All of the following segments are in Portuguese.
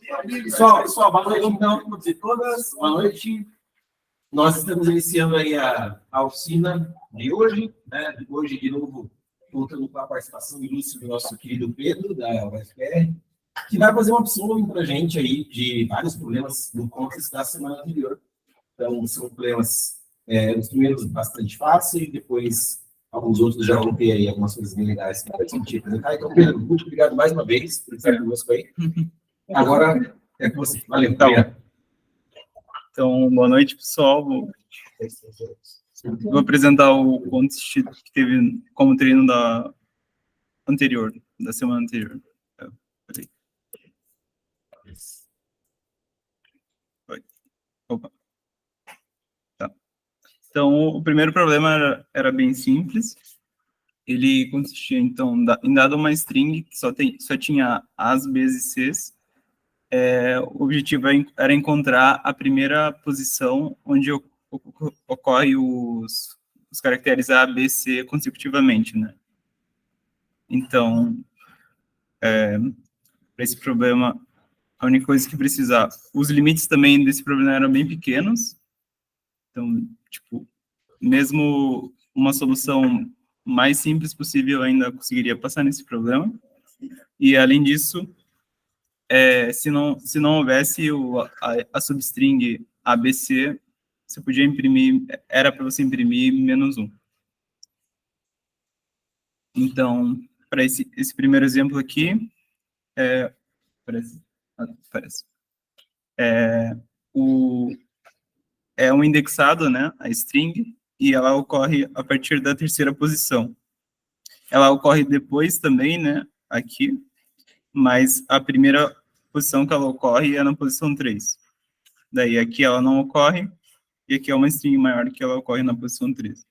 Pessoal, boa noite, então, todos e todas. Boa noite. Nós estamos iniciando aí a oficina de hoje, né? Hoje, de novo, voltando com a participação ilustre do nosso querido Pedro, da UFPR, que vai fazer uma opção para a gente aí de vários problemas no contexto da semana anterior. Então, são problemas, os primeiros bastante fáceis, depois alguns outros já vão ter aí algumas coisas bem legais que vai sentir apresentar. Então, Pedro, muito obrigado mais uma vez por estar conosco aí. Agora é com você. Valeu, obrigado. Então, boa noite, pessoal. Vou apresentar o contest que teve como treino da semana anterior. Opa. Tá. Então, o primeiro problema era bem simples. Ele consistia, então, em dado uma string que só tinha As, Bs e Cs. O objetivo era encontrar a primeira posição onde ocorre os caracteres A, B, C consecutivamente, né? Então, para esse problema, a única coisa que precisava... Os limites também desse problema eram bem pequenos. Então, tipo, mesmo uma solução mais simples possível ainda conseguiria passar nesse problema. E, além disso, se não houvesse a substring ABC, você podia imprimir, era para você imprimir -1. Então, para esse primeiro exemplo aqui, é um indexado, né, a string, e ela ocorre a partir da terceira posição. Ela ocorre depois também, né, aqui, mas a primeira posição que ela ocorre é na posição 3. Daí aqui ela não ocorre, e aqui é uma string maior que ela ocorre na posição 3.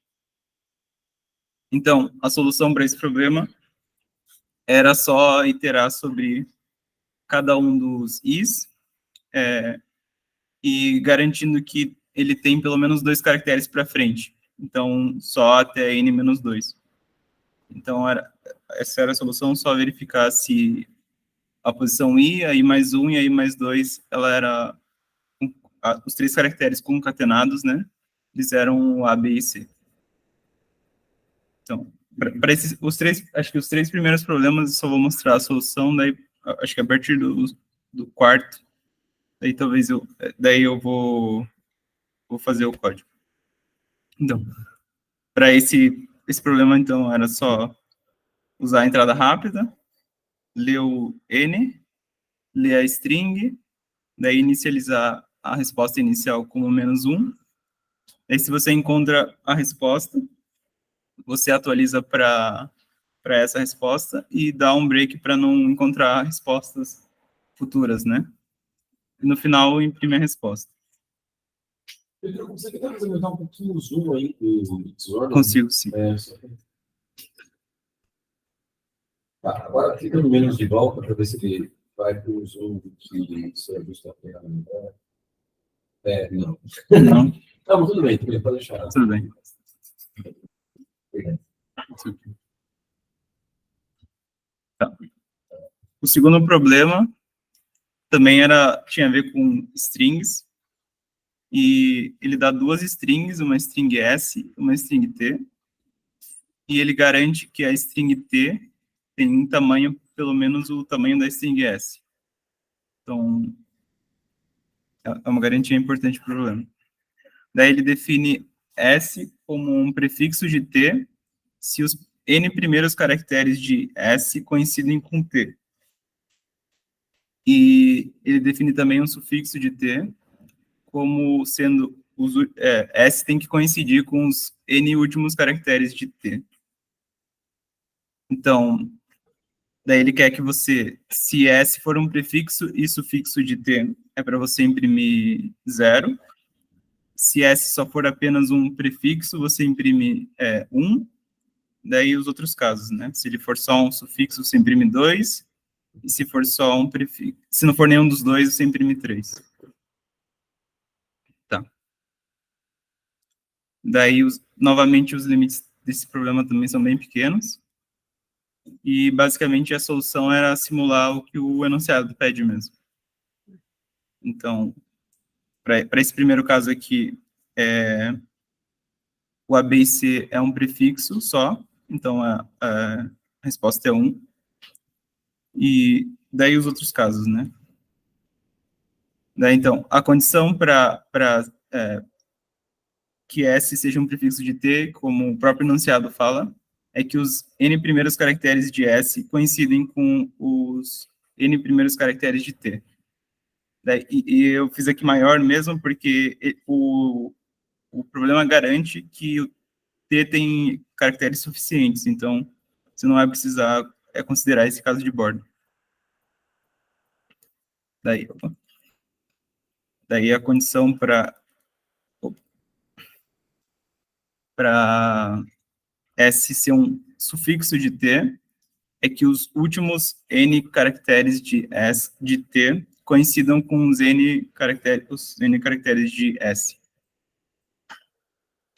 Então, a solução para esse problema era só iterar sobre cada um dos is, e garantindo que ele tem pelo menos 2 caracteres para frente. Então, só até n-2. Então, essa era a solução, só verificar se a posição i, a i mais 1 e a i mais 2, ela era os 3 caracteres concatenados, né? Eles eram A, B e C. Então, para acho que os 3 primeiros problemas eu só vou mostrar a solução, daí acho que a partir do quarto, daí eu vou fazer o código. Então, para esse problema, então, era só usar a entrada rápida, ler o n, ler a string, daí inicializar a resposta inicial como -1. Aí, se você encontra a resposta, você atualiza para essa resposta e dá um break para não encontrar respostas futuras, né? E no final, imprime a resposta. Pedro, você quer aumentar um pouquinho o zoom aí do Xorn? Consigo, sim. Tá, agora clica no menos de volta para ver se ele vai para o zoom que você está pegando. Não. Não. Tá, mas tudo bem, pode deixar. Tudo bem. Tá. O segundo problema também tinha a ver com strings, e ele dá 2 strings, uma string S e uma string T, e ele garante que a string T tem um tamanho, pelo menos o tamanho da string S. Então, é uma garantia importante para o problema. Daí ele define S como um prefixo de T se os n primeiros caracteres de S coincidem com T. E ele define também um sufixo de T como sendo S tem que coincidir com os n últimos caracteres de T. Então, daí ele quer que você, se S for um prefixo e sufixo de T, é para você imprimir 0. Se S só for apenas um prefixo, você imprime 1. Daí os outros casos, né? Se ele for só um sufixo, você imprime 2. E se for só um prefixo, se não for nenhum dos dois, você imprime 3. Tá. Daí, novamente, os limites desse problema também são bem pequenos. E, basicamente, a solução era simular o que o enunciado pede mesmo. Então, para esse primeiro caso aqui, o A, B e C é um prefixo só, então a resposta é 1. E daí os outros casos, né? Daí, então, a condição para que S seja um prefixo de T, como o próprio enunciado fala, é que os N primeiros caracteres de S coincidem com os N primeiros caracteres de T. E eu fiz aqui maior mesmo porque o problema garante que o T tem caracteres suficientes, então você não vai precisar considerar esse caso de borda. Daí a condição para S ser um sufixo de T é que os últimos N caracteres de T coincidam com os N caracteres de S.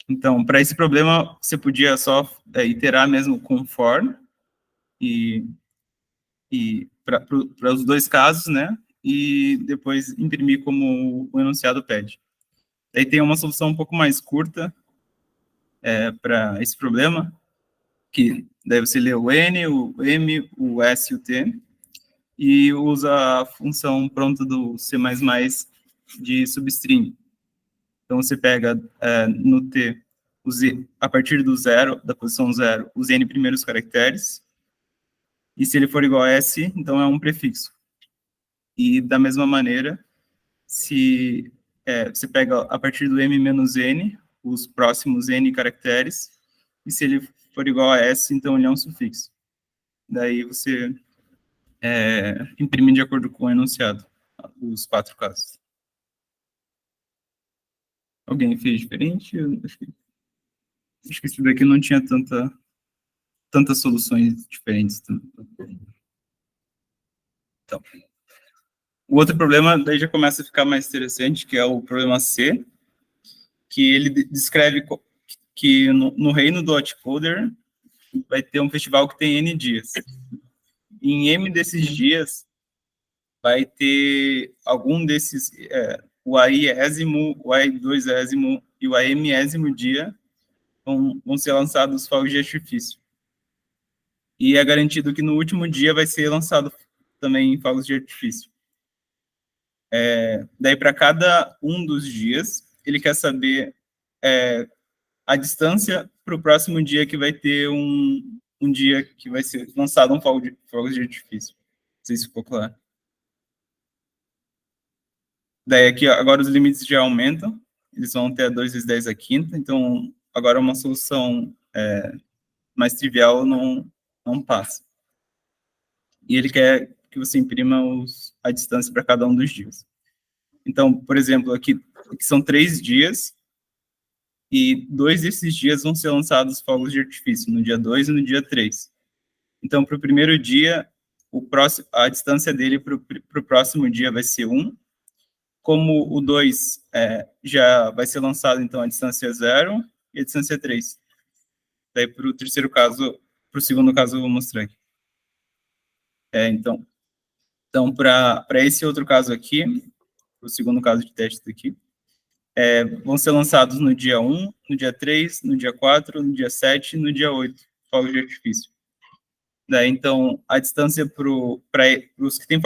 Então, para esse problema, você podia só iterar mesmo com for, e para os dois casos, né? E depois imprimir como o enunciado pede. Daí tem uma solução um pouco mais curta para esse problema, que daí você lê o N, o M, o S e o T, e usa a função pronta do C++ de substring. Então, você pega no T, a partir do zero, da posição 0, os N primeiros caracteres, e se ele for igual a S, então é um prefixo. E, da mesma maneira, se você pega a partir do M menos N, os próximos N caracteres, e se ele for igual a S, então ele é um sufixo. Daí você imprime de acordo com o enunciado, os 4 casos. Alguém fez diferente? Acho que esse daqui não tinha tantas soluções diferentes. Então, o outro problema, daí já começa a ficar mais interessante, que é o problema C, que ele descreve que no reino do hotcoder vai ter um festival que tem N dias. Em M desses dias, vai ter algum desses, o AIésimo, o AI2ésimo e o AMésimo dia vão ser lançados fogos de artifício. E é garantido que no último dia vai ser lançado também fogos de artifício. Daí, para cada um dos dias, ele quer saber a distância para o próximo dia que vai ter um dia que vai ser lançado um fogos de artifício. Não sei se ficou claro. Daí aqui, agora os limites já aumentam, eles vão ter 2 vezes 10 a quinta, então agora uma solução mais trivial não passa. E ele quer que você imprima a distância para cada um dos dias. Então, por exemplo, aqui são 3 dias, e 2 desses dias vão ser lançados fogos de artifício, no dia 2 e no dia 3. Então, para o primeiro dia, a distância dele para o próximo dia vai ser 1. Como o 2 já vai ser lançado, então, a distância é 0 e a distância é 3. Daí, para o terceiro caso, para o segundo caso, eu vou mostrar aqui. Então para esse outro caso aqui, o segundo caso de teste aqui, vão ser lançados no dia 1, no dia 3, no dia 4, no dia 7 e no dia 8, fogos de artifício. Daí, então, a distância para os que tem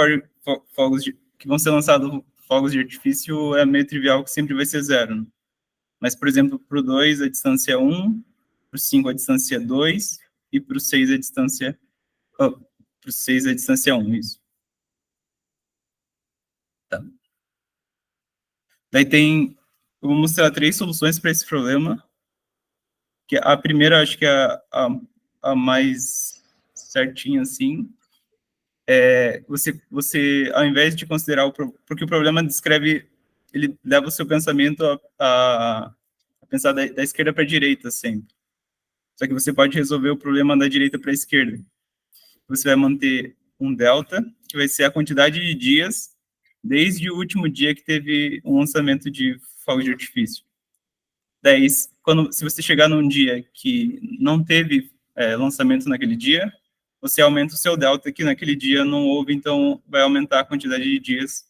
fogos que vão ser lançados fogos de artifício é meio trivial, que sempre vai ser 0. Né? Mas, por exemplo, para o 2, a distância é 1, para o 5, a distância é 2, e para o 6, a distância... para o 6, a distância é 1, isso. Tá. Daí eu vou mostrar 3 soluções para esse problema, que a primeira, acho que é a mais certinha, assim, você, ao invés de considerar porque o problema descreve, ele leva o seu pensamento a pensar da esquerda para a direita, sempre. Só que você pode resolver o problema da direita para a esquerda. Você vai manter um delta, que vai ser a quantidade de dias desde o último dia que teve um lançamento de fogos de artifício. Daí, se você chegar num dia que não teve lançamento naquele dia, você aumenta o seu delta, que naquele dia não houve, então vai aumentar a quantidade de dias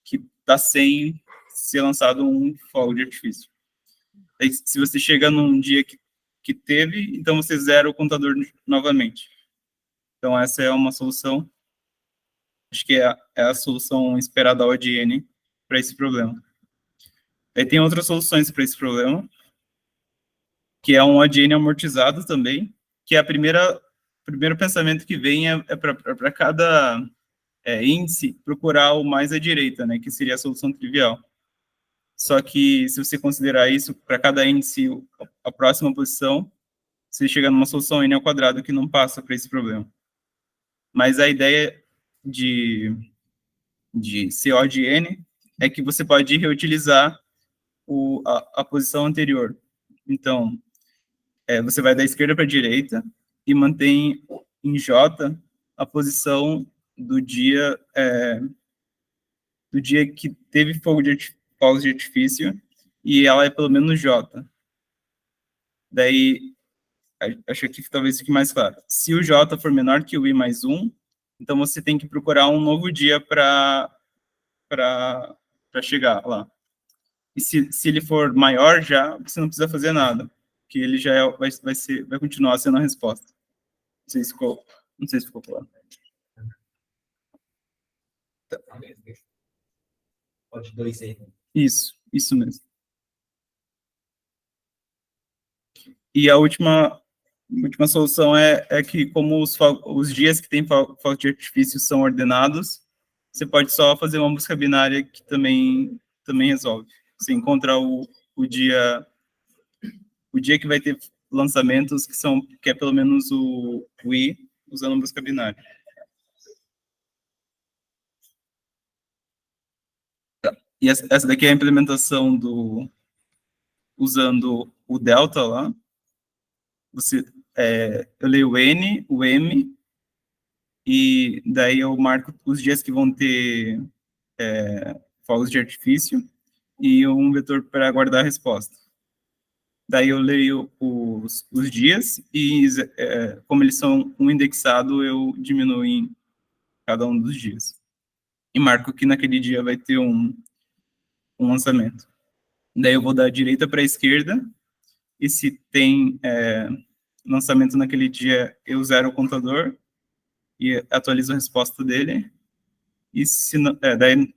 que está sem ser lançado um fogo de artifício. Aí, se você chega num dia que teve, então você zera o contador novamente. Então, essa é uma solução, acho que é a solução esperada da ODN para esse problema. Aí tem outras soluções para esse problema, que é um ODN amortizado também, que é o primeiro pensamento que vem é para cada índice procurar o mais à direita, né, que seria a solução trivial. Só que, se você considerar isso, para cada índice, a próxima posição, você chega numa solução n ao quadrado que não passa para esse problema. Mas a ideia de CO de n é que você pode reutilizar a posição anterior. Então, você vai da esquerda para a direita e mantém em J a posição do dia que teve fogos de artifício, e ela é pelo menos J. Daí, acho que talvez fique mais claro. Se o J for menor que o I mais 1, então você tem que procurar um novo dia para chegar lá. E se ele for maior já, você não precisa fazer nada, que ele já vai continuar sendo a resposta. Não sei se ficou claro. Pode 2 aí. Isso mesmo. E a última solução é que, como os dias que tem fogo de artifício são ordenados, você pode só fazer uma busca binária que também resolve. Você encontra o dia que vai ter lançamentos que é pelo menos o I, usando busca binária. Tá. E essa daqui é a implementação usando o delta lá. Eu leio o N, o M, e daí eu marco os dias que vão ter fogos de artifício e um vetor para guardar a resposta. Daí eu leio os dias e, como eles são um indexado, eu diminuo em cada um dos dias. E marco que naquele dia vai ter um lançamento. Daí eu vou da direita para a esquerda, e se tem lançamento naquele dia, eu zero o contador e atualizo a resposta dele. E se não, daí,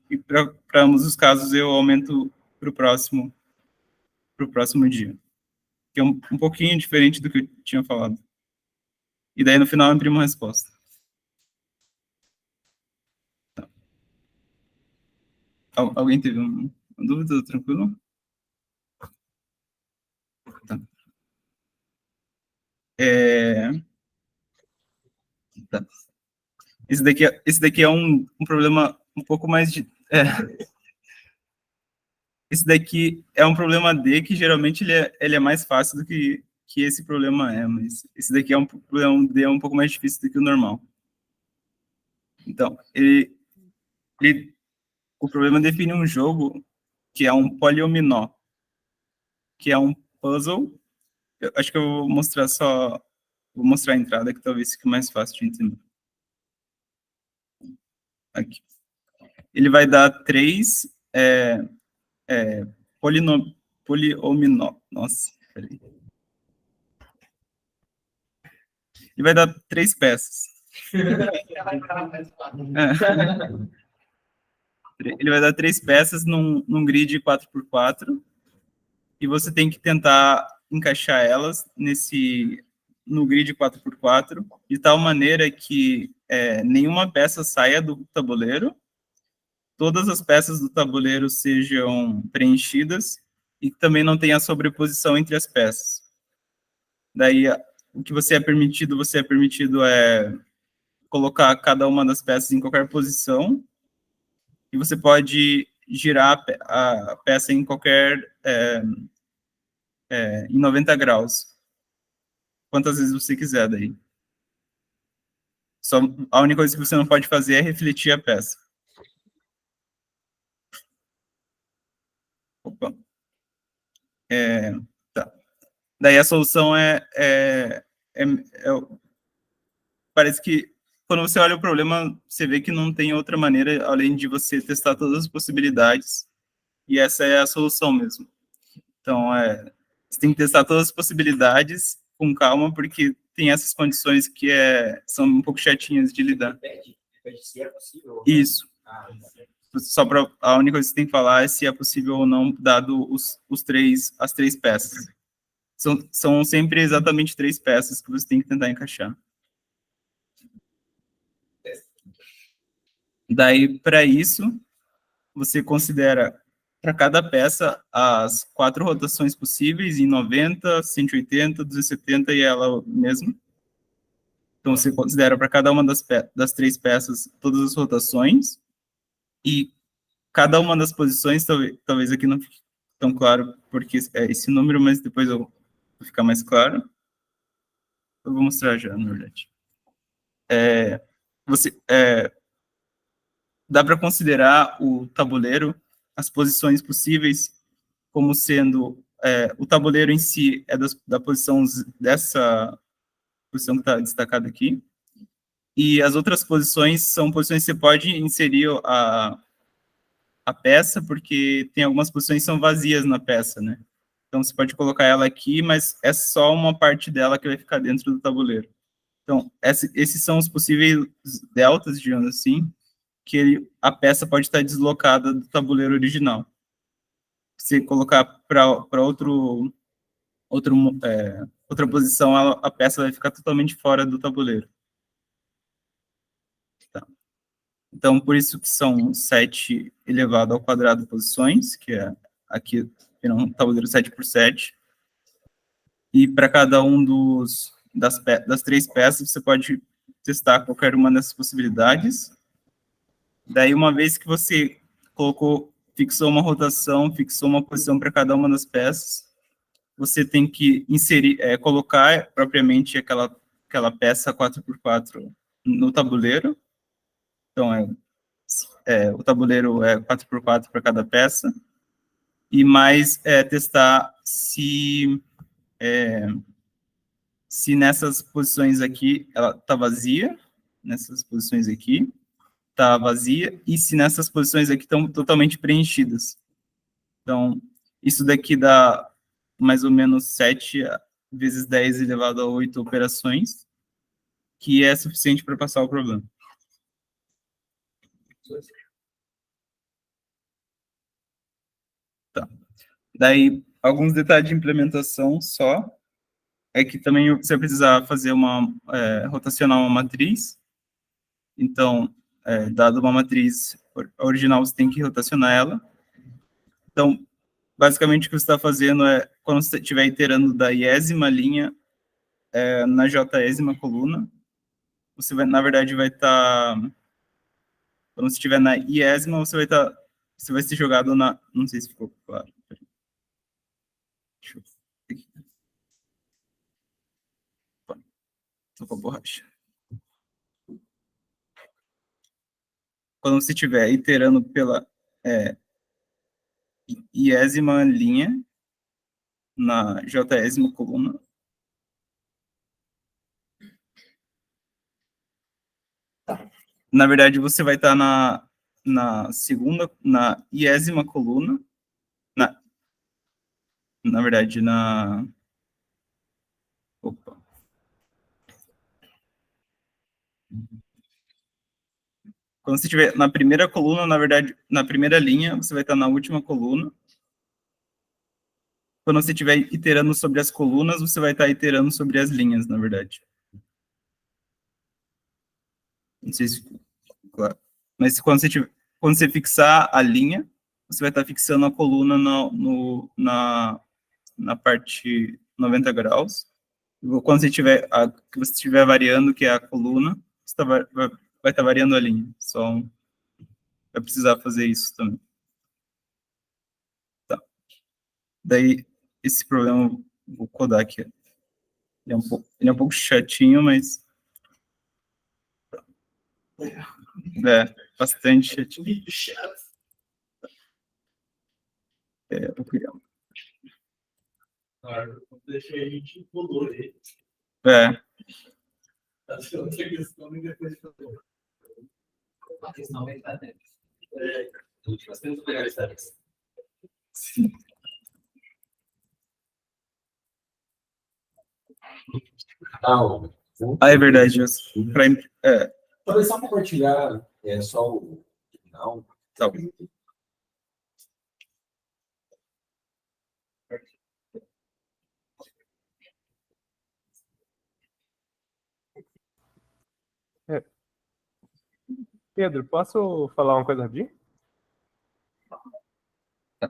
para ambos os casos, eu aumento para o próximo dia, que é um pouquinho diferente do que eu tinha falado. E daí, no final, eu imprimo a resposta. Tá. Alguém teve uma dúvida? Tranquilo? Tá. Tá. Esse daqui é um problema um pouco mais de... Esse daqui é um problema D, que geralmente ele é mais fácil do que esse problema mas esse daqui é um problema D um pouco mais difícil do que o normal. Então, o problema define um jogo que é um poliominó, que é um puzzle. Eu acho que eu vou mostrar a entrada, que talvez fique mais fácil de entender. Aqui. Ele vai dar 3 poliominó. Nossa, peraí. Ele vai dar 3 peças. Ele vai dar 3 peças num grid 4x4, e você tem que tentar encaixar elas no grid 4x4, de tal maneira que nenhuma peça saia do tabuleiro, todas as peças do tabuleiro sejam preenchidas, e também não tenha sobreposição entre as peças. Daí, o que você é permitido colocar cada uma das peças em qualquer posição, e você pode girar a peça em qualquer... em 90 graus. Quantas vezes você quiser daí. A única coisa que você não pode fazer é refletir a peça. Opa. Tá. Daí a solução parece que quando você olha o problema, você vê que não tem outra maneira além de você testar todas as possibilidades, e essa é a solução mesmo. Então, você tem que testar todas as possibilidades com calma, porque tem essas condições que são um pouco chatinhas de lidar. Se é possível. Isso. Só para a única coisa que você tem que falar é se é possível ou não, dado as três peças. São sempre exatamente 3 peças que você tem que tentar encaixar. Daí, para isso, você considera para cada peça as 4 rotações possíveis em 90, 180, 270 e ela mesma. Então, você considera para cada uma das 3 peças todas as rotações e cada uma das posições, talvez aqui não fique tão claro porque é esse número, mas depois eu vou ficar mais claro. Eu vou mostrar já, na verdade. Dá para considerar o tabuleiro, as posições possíveis, como sendo o tabuleiro em si é da posição dessa posição que está destacada aqui, e as outras posições são posições que você pode inserir a peça, porque tem algumas posições que são vazias na peça, né? Então você pode colocar ela aqui, mas é só uma parte dela que vai ficar dentro do tabuleiro. Então, esses são os possíveis deltas, digamos assim, que a peça pode estar deslocada do tabuleiro original. Se colocar para outra posição, a peça vai ficar totalmente fora do tabuleiro. Tá. Então, por isso que são 7 elevado ao quadrado posições, que é aqui um tabuleiro 7 por 7. E para cada um das 3 peças, você pode testar qualquer uma dessas possibilidades. Daí, uma vez que você fixou uma rotação, fixou uma posição para cada uma das peças, você tem que colocar propriamente aquela peça 4x4 no tabuleiro. Então, o tabuleiro é 4x4 para cada peça. E mais testar se nessas posições aqui ela está vazia, nessas posições aqui está vazia, e se nessas posições aqui estão totalmente preenchidas. Então, isso daqui dá mais ou menos 7 vezes 10 elevado a 8 operações, que é suficiente para passar o problema. Tá. Daí, alguns detalhes de implementação só, é que também você vai precisar fazer rotacionar uma matriz. Então, dado uma matriz original, você tem que rotacionar ela. Então, basicamente, o que você está fazendo quando você estiver iterando da iésima linha na jésima coluna, você vai, na verdade, vai estar... quando você estiver na iésima, você vai ser jogado na... Não sei se ficou claro. Deixa eu... Tô com a borracha. Quando você estiver iterando pela iésima linha na jésima coluna, na verdade, você vai estar na iésima coluna, na verdade, opa. Quando você estiver na primeira coluna, na verdade, na primeira linha, você vai estar na última coluna. Quando você estiver iterando sobre as colunas, você vai estar iterando sobre as linhas, na verdade. Não sei se ficou claro. Mas quando você fixar a linha, você vai estar fixando a coluna na parte 90 graus. Quando que você estiver variando, que é a coluna, você vai estar variando a linha. Só vai precisar fazer isso também. Tá. Daí, esse problema eu vou codar aqui. Ele é um pouco chatinho, mas... bastante chatinho. Eu queria... Deixa a gente color. Outra questão e depois a questão é estar dentro. Nós temos o melhor estar dentro. Sim. É verdade. Talvez só compartilhar só o final. Tá. Pedro, posso falar uma coisa rapidinho? Tá.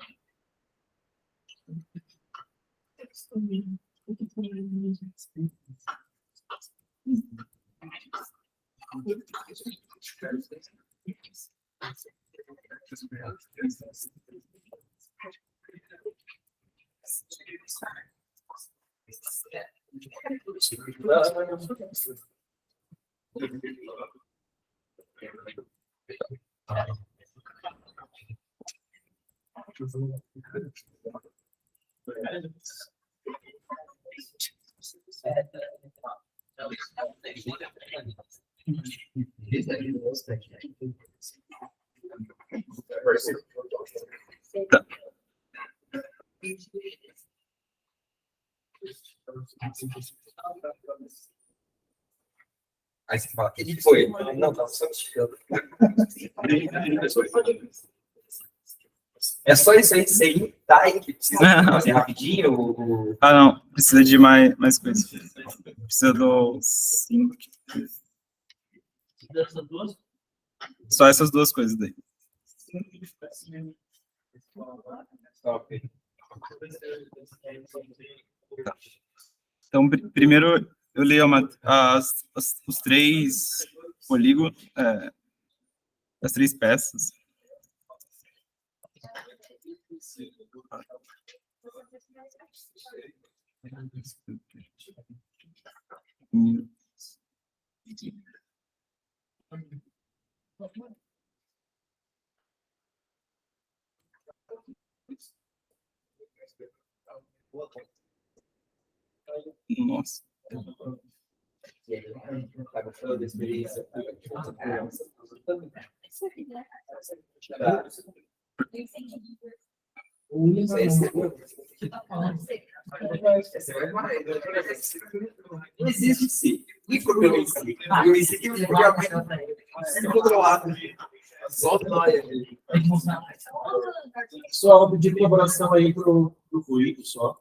Aí você fala, o que foi? Não, tá só esticando. É só isso aí, tá aí, que precisa fazer rapidinho. Ah, não. Precisa de mais coisas. Precisa do 5. Só essas duas coisas daí. Tá. Então, primeiro eu leio os 3 polígonos, as 3 peças. Nossa. Não existe sim. Eu existe que é controlado. Solta nós. Só vou pedir colaboração aí pro Ruído, só.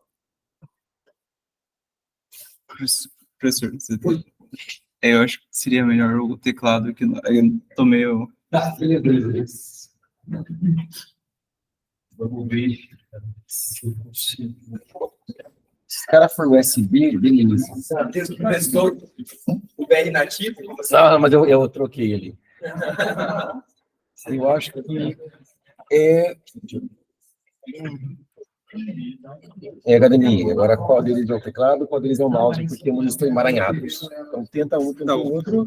Professor, eu acho que seria melhor o teclado, que eu tô meio... Vamos ver. Se cara for USB, beleza. O BR nativo? Não, mas eu troquei ele. Eu acho que é HDMI. Agora, qual deles é o teclado, qual deles é o mouse, porque eles estão emaranhados. Então, tenta um, tenta o outro.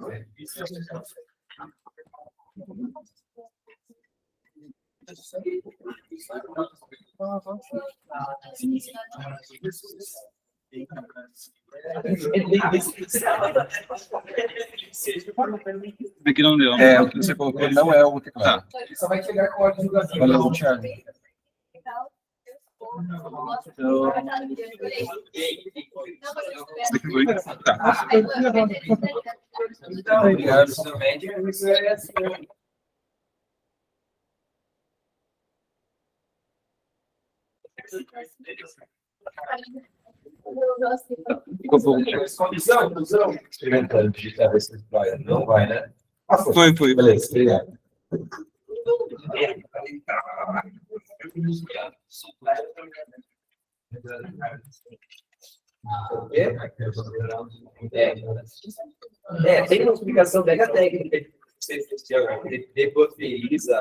Aqui não deu. O que você colocou não é o teclado. Tá. Só vai chegar com o áudio do Brasil. Valeu, Thiago. Obrigado. Experimentando digitar esse vai. Não vai, né? Foi. Beleza, obrigado. Tem uma explicação mega técnica que você depoteriza,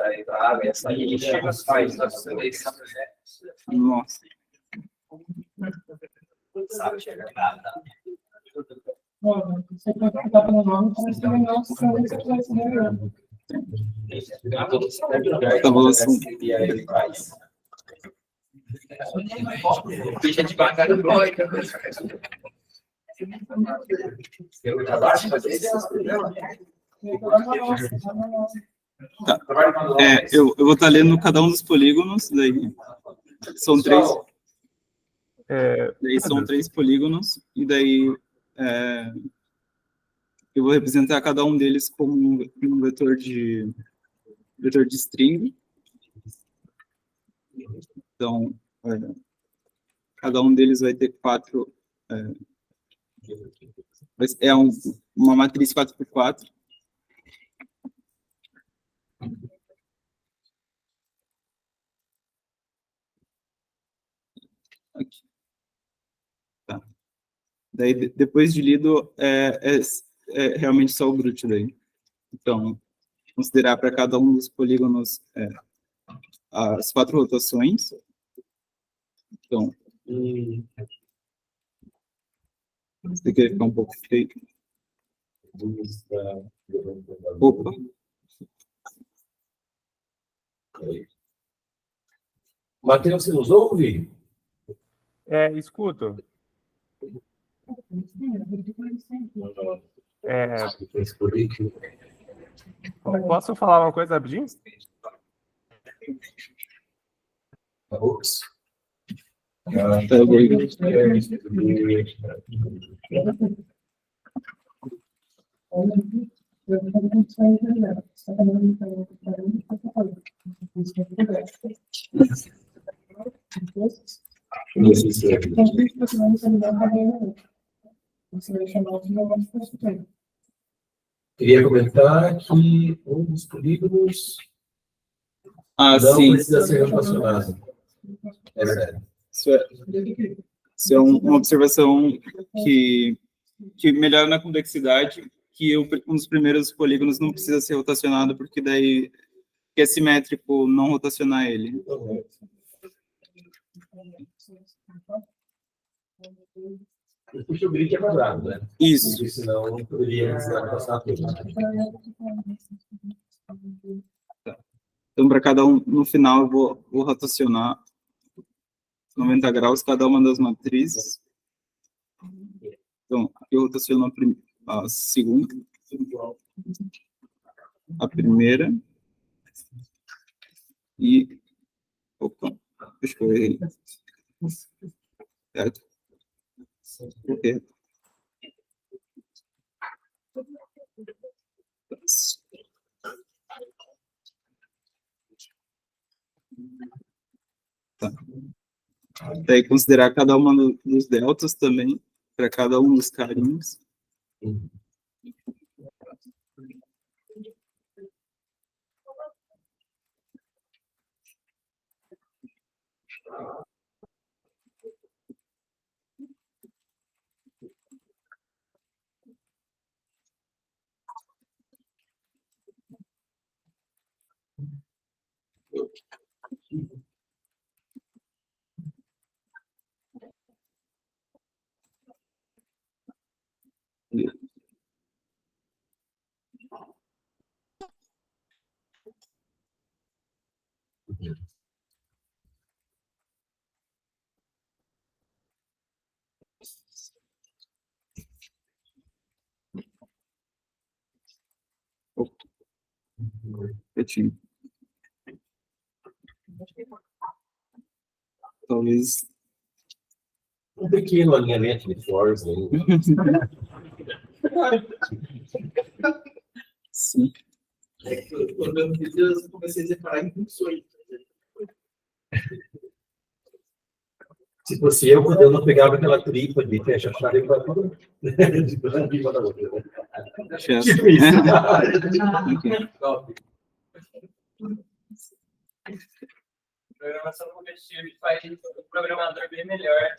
essa aí, faz na seleção. Nossa. Sabe chegar nada. Deixa devagar o boy. Tá. Eu vou estar lendo cada um dos polígonos, daí são três. Daí são três polígonos, e daí eu vou representar cada um deles como um vetor de string. Então, cada um deles vai ter quatro. Uma matriz 4x4. Aqui. Tá. Daí, depois de lido, é realmente só o Groot daí. Então, considerar para cada um dos polígonos as quatro rotações. Então, isso aqui vai ficar um pouco feio. Opa. Matheus, você nos ouve? Escuto. Posso falar uma coisa rapidinho? Ops. Queria comentar que um dos polígonos não precisa ser rotacionado. É verdade. Isso é uma observação que melhora na complexidade, que um dos primeiros polígonos não precisa ser rotacionado, porque daí é simétrico não rotacionar ele. Puxa, o grid é quadrado, né? Isso. Porque senão não poderia passar tudo. Então, para cada um, no final, eu vou rotacionar 90 graus cada uma das matrizes. Então, aqui eu rotaciono a segunda, a primeira e... Opa, acho que eu errei. Certo? Ok. Tá. Daí considerar cada uma dos deltas também, para cada um dos carinhos. Quietinho. Talvez... Um pequeno alinhamento de force aí. Sim. Quando eu fiz, eu comecei a separar em funções. Se fosse eu não pegava aquela tripa de fecha-chave para tudo. De uma da outra. Tipo isso. Programação competitiva faz o programador bem melhor.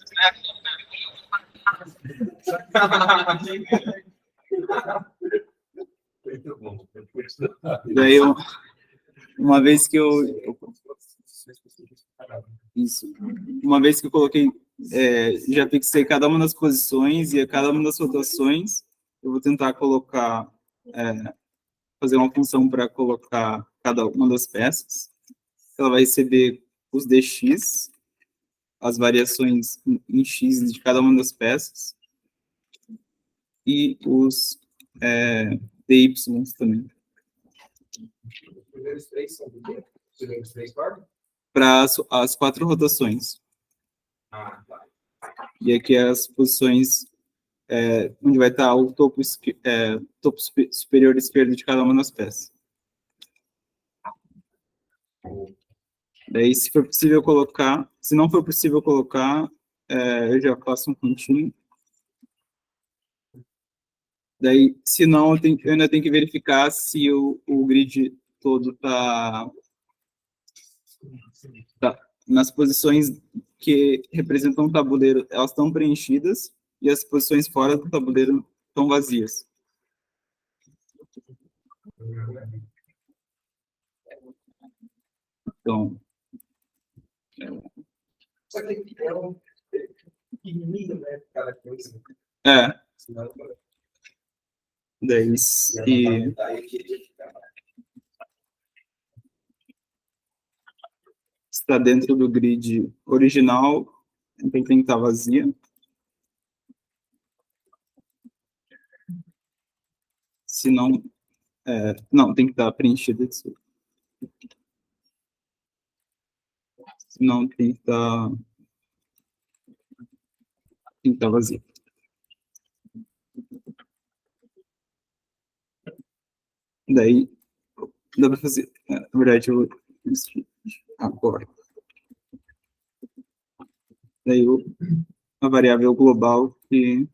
Muito bom. Daí, uma vez que uma vez que eu coloquei, já fixei cada uma das posições e a cada uma das rotações, eu vou tentar colocar, fazer uma função para colocar cada uma das peças. Ela vai receber os dx, as variações em x de cada uma das peças, e os DYs também. Os primeiros três são do quê? Os primeiros três cordas? Para as 4 rotações. Ah, tá. E aqui as posições onde vai estar o topo superior esquerdo de cada uma das peças. Daí, se for possível colocar, se não for possível colocar, eu já faço um pontinho. Daí, se não, eu ainda tenho que verificar se o grid todo está nas posições que representam o tabuleiro, elas estão preenchidas, e as posições fora do tabuleiro estão vazias. Então, Só que é um pequenininho, né? Cada coisa. Senão, daí se está dentro do grid original, então tem que estar vazia. Se não, não, tem que estar preenchida. Se não, tem que estar vazia. Daí, dá para fazer. Na verdade, eu vou agora. Daí, a variável global que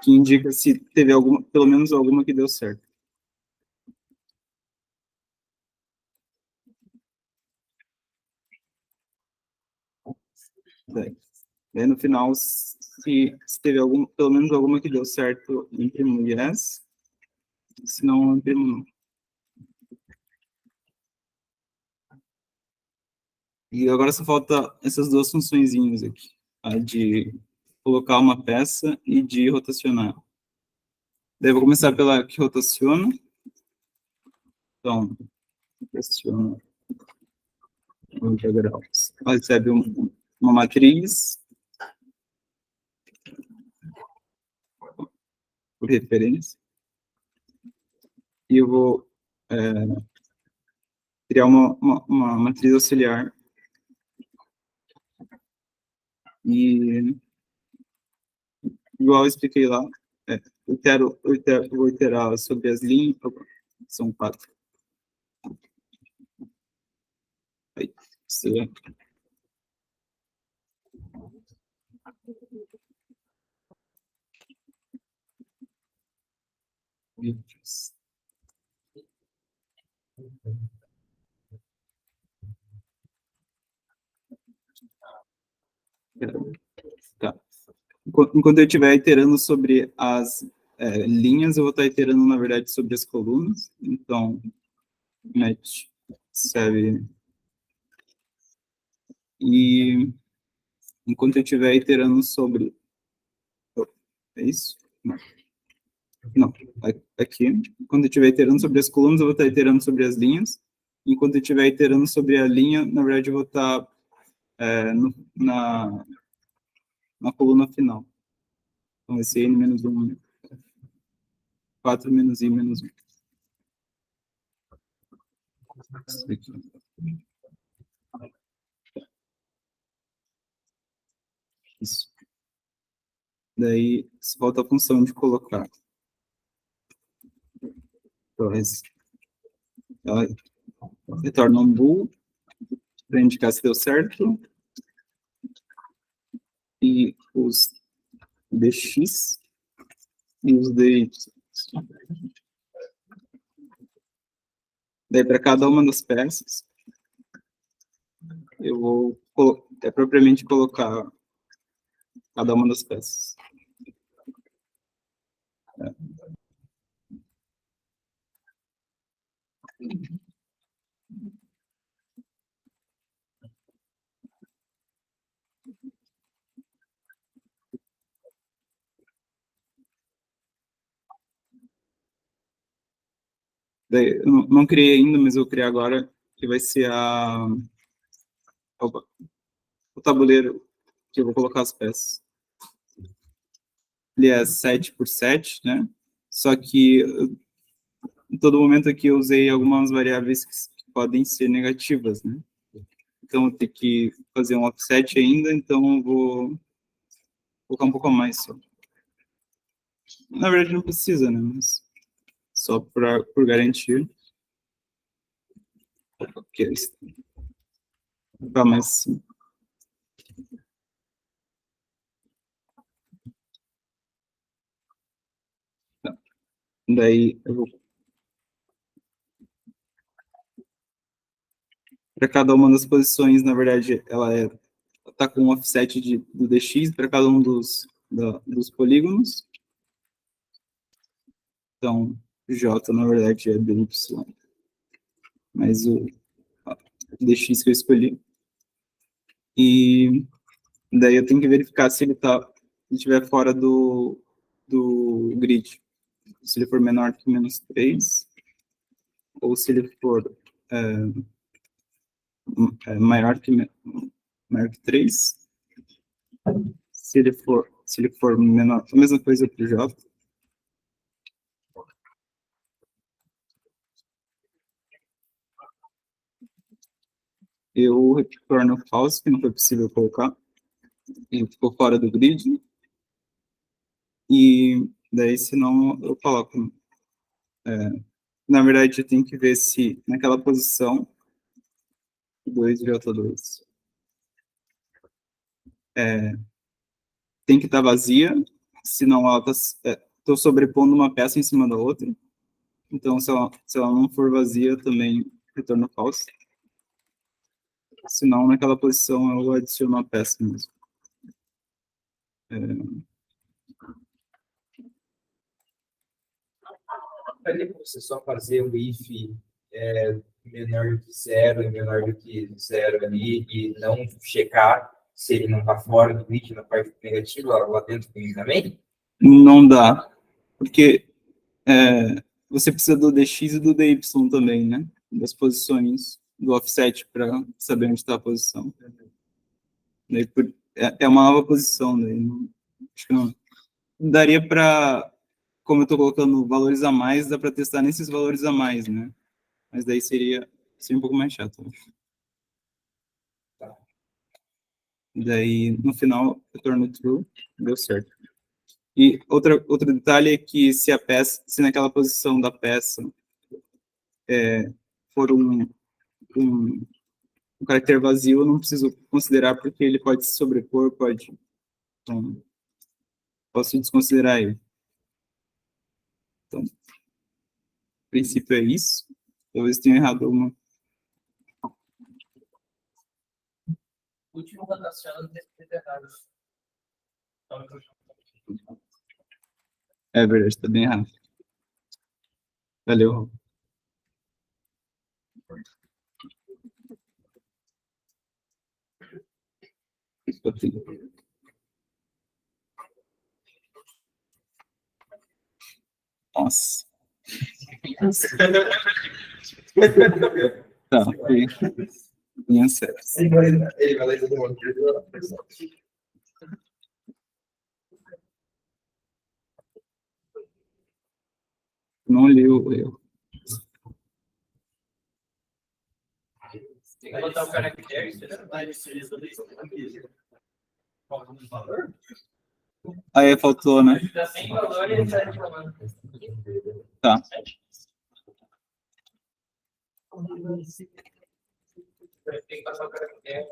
indica se teve alguma, pelo menos alguma que deu certo. Daí no final, se teve pelo menos alguma que deu certo, imprimo yes. Se não, imprimo não. E agora só falta essas duas funçõezinhas aqui. A de colocar uma peça e de rotacionar. Daí eu vou começar pela que rotaciona. Então, rotaciona o integral. Ela recebe uma matriz por referência. E eu vou criar uma matriz auxiliar. E, igual eu expliquei lá, vou iterar sobre as linhas. Opa, são 4. Aí, tá. Enquanto eu estiver iterando sobre as linhas, eu vou estar iterando, na verdade, sobre as colunas. Então, match serve. E enquanto eu estiver iterando sobre... É isso? Não. Aqui. Quando eu estiver iterando sobre as colunas, eu vou estar iterando sobre as linhas. Enquanto eu estiver iterando sobre a linha, na verdade, eu vou estar na coluna final. Então, esse n menos 1, 4 menos i menos 1. Isso. Daí, falta a função de colocar. Então, ela retorna um bool para indicar se deu certo. E os dx e os dy. Daí, para cada uma das peças, eu vou propriamente colocar cada uma das peças. Daí, eu não criei ainda, mas eu vou criar agora, que vai ser o tabuleiro que eu vou colocar as peças. ele é 7 por 7, né? Só que em todo momento aqui eu usei algumas variáveis que podem ser negativas, né? Então eu tenho que fazer um offset ainda, então eu vou colocar um pouco a mais só. Na verdade não precisa, né? Mas só por garantir. Ok, tá mais assim. Tá. Daí eu vou para cada uma das posições, na verdade, ela tá com um offset do dx para cada um dos polígonos. Então, J, na verdade, é dy, mais o dx que eu escolhi. E daí eu tenho que verificar se ele estiver fora do grid. Se ele for menor que menos 3, ou se ele for maior que 3. Se ele for menor, a mesma coisa para o J. Eu retorno false, que não foi possível colocar. Ele ficou fora do grid. E daí, senão, eu coloco. Na verdade, eu tenho que ver se naquela posição 2 J2 tem que estar vazia, senão ela estou sobrepondo uma peça em cima da outra. Então, se ela não for vazia, também retorno false. Senão, naquela posição, eu adiciono a peça mesmo. Daria para você só fazer o if menor do que 0 e menor do que 0 ali e não checar se ele não está fora do grid na parte negativa lá dentro também? Não dá, porque você precisa do dx e do dy também, né? Das posições do offset para saber onde está a posição. Daí, é uma nova posição, daí acho que não. Daria para, como eu estou colocando valores a mais, dá para testar nesses valores a mais, né? Mas daí seria um pouco mais chato, acho. Tá. Daí, no final, eu torno true, deu certo. E outro detalhe é que se naquela posição da peça for um caractere vazio, eu não preciso considerar porque ele pode se sobrepor, então, posso desconsiderar ele. Então, o princípio é isso. Talvez tenha errado alguma. O último rotacionando deve ter errado. É verdade, está bem errado. Valeu. Nossa. Tá, foi. Minha certo. Ele vai ler todo mundo. Não li o erro. Tem que botar o caractere, Aí faltou, né? dá 100 valores e ele está reclamando. Tá. Tem que passar o caractere.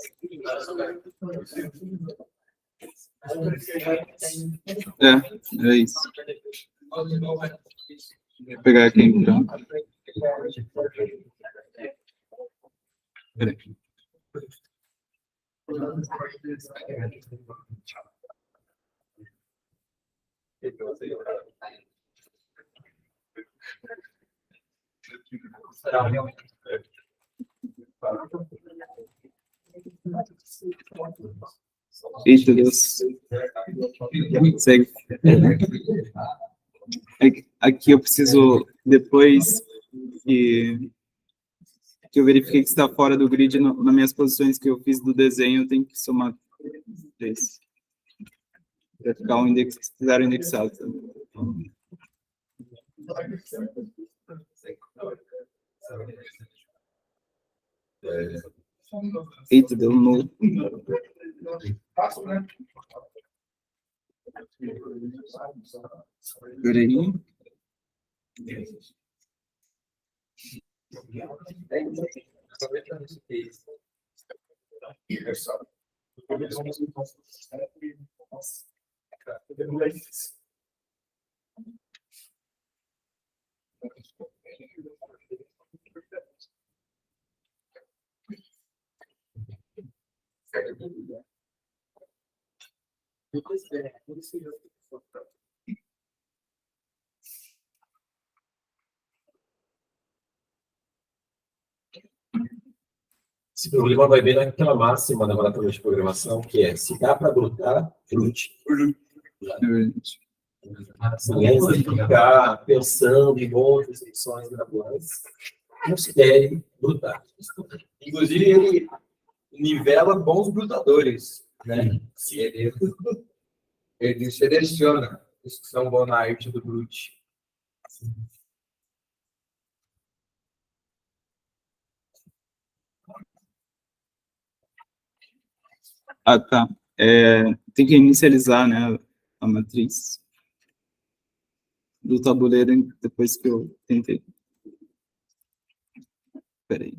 É isso. Vou pegar aqui então. Peraí. Eita, Deus. Segue. Aqui eu preciso, depois que eu verifiquei que está fora do grid, nas minhas posições que eu fiz do desenho, eu tenho que somar 3. Vai ficar um zero indexado também. Eita, deu um novo. Peraí. Esse problema vai ver naquela máxima da maratona de programação, que é, se dá para brotar, brute. Assim, antes de ficar pensando em outras opções graduais, considere brutar. Inclusive, ele nivela bons brutadores, né? Ele seleciona os que são bons na arte do brute. Ah, tá. Tem que inicializar, né, a matriz do tabuleiro depois que eu tentei. Peraí.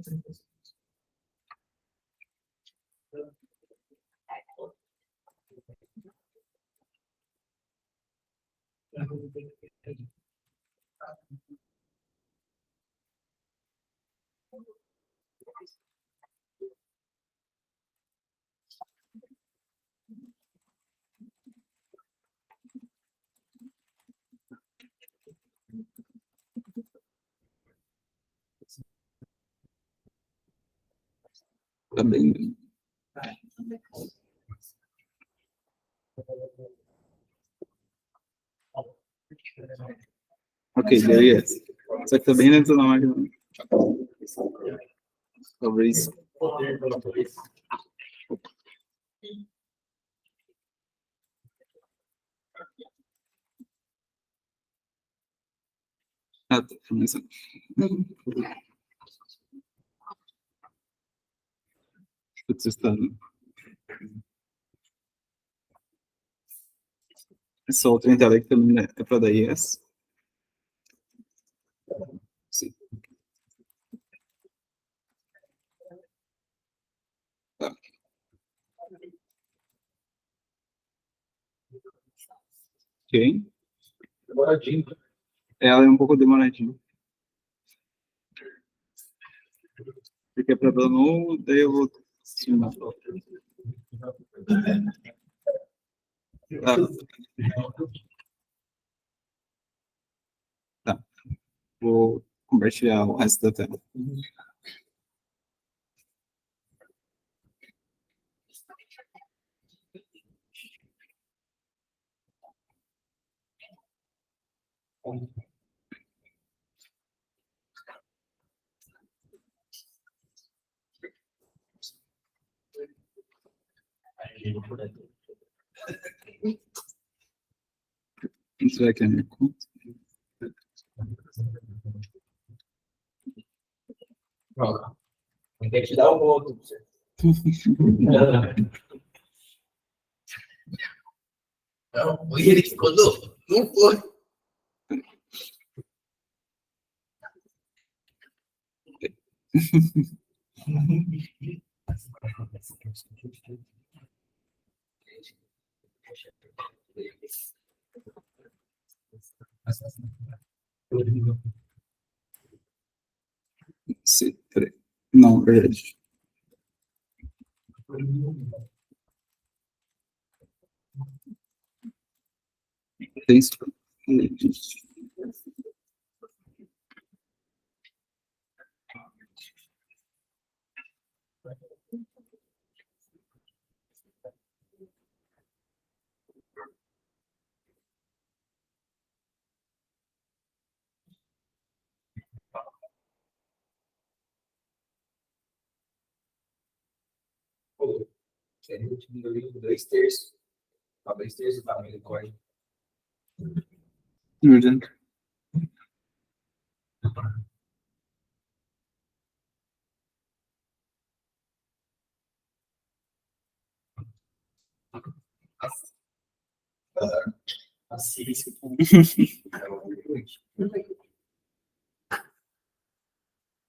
Tá bem. Ok, deu yes. Só que tá bem dentro da máquina. Talvez. Ah, tá começando. Putz, está. Essa outra entrada aqui também é para dar yes. Sim. Tá. Ok. Demoradinho. Ela é um pouco demoradinha. Porque é para dar no, daí eu vou. Sim. Tá. Tá. Vou compartilhar o resto da tela. Entrar aqui na minha conta. Pronto. Tem que te dar um outro. Não, foi ele que mandou. Não foi. Sim, peraí. Não, verdade. Tem isso. Seria diminuindo 2/3. Talvez seja o tamanho do código. Verdade.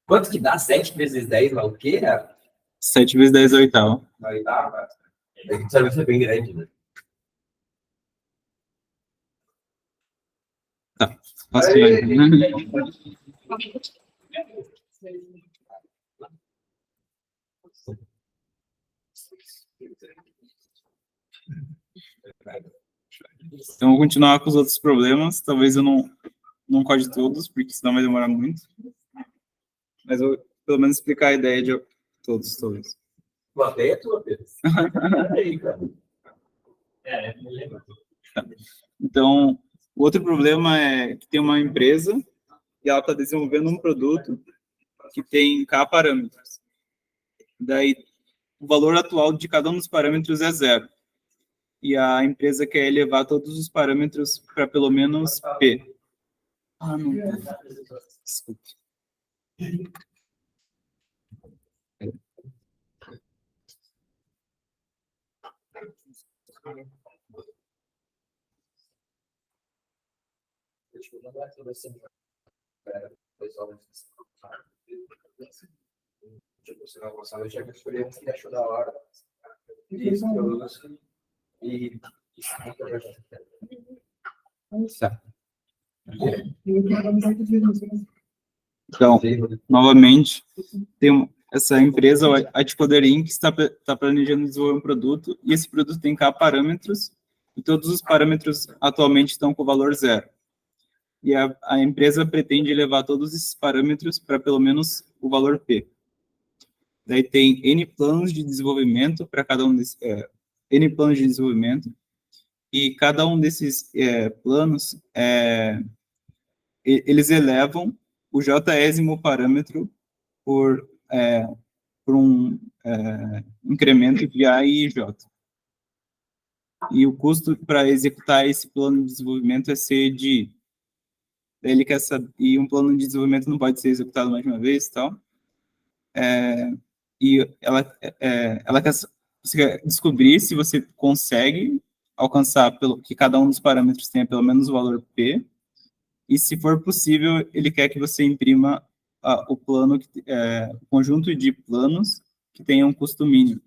Quanto que dá? 7 vezes 10 lá o quê? 7 vezes 10 é oitavo. Na oitava? Isso vai ser bem grande, né? Tá. Posso ir, né? Então, eu vou continuar com os outros problemas. Talvez eu não code todos, porque senão vai demorar muito. Mas eu vou pelo menos explicar a ideia de todos, talvez. Tua ideia é tua, Pedro. me lembro. Então, o outro problema é que tem uma empresa e ela está desenvolvendo um produto que tem K parâmetros. Daí, o valor atual de cada um dos parâmetros é 0. E a empresa quer elevar todos os parâmetros para pelo menos P. Ah, não. Desculpe. Deixa eu mandar aqui, vai ser pessoal. Tipo, se não gostar, eu já escolhi um que achou da hora. Isso, e Tá. Então, novamente, essa empresa, a Ticoderim, que está planejando desenvolver um produto, e esse produto tem K parâmetros, e todos os parâmetros atualmente estão com o valor 0. E a empresa pretende elevar todos esses parâmetros para pelo menos o valor P. Daí tem N planos de desenvolvimento para cada um desses, N planos de desenvolvimento, e cada um desses planos, eles elevam o j-ésimo parâmetro por um incremento de A e J. E o custo para executar esse plano de desenvolvimento é C de I. Daí ele quer saber, e um plano de desenvolvimento não pode ser executado mais de uma vez e tal. E ela quer, você quer descobrir se você consegue alcançar que cada um dos parâmetros tenha pelo menos o valor P, e se for possível, ele quer que você imprima o plano, o conjunto de planos que tenham um custo mínimo.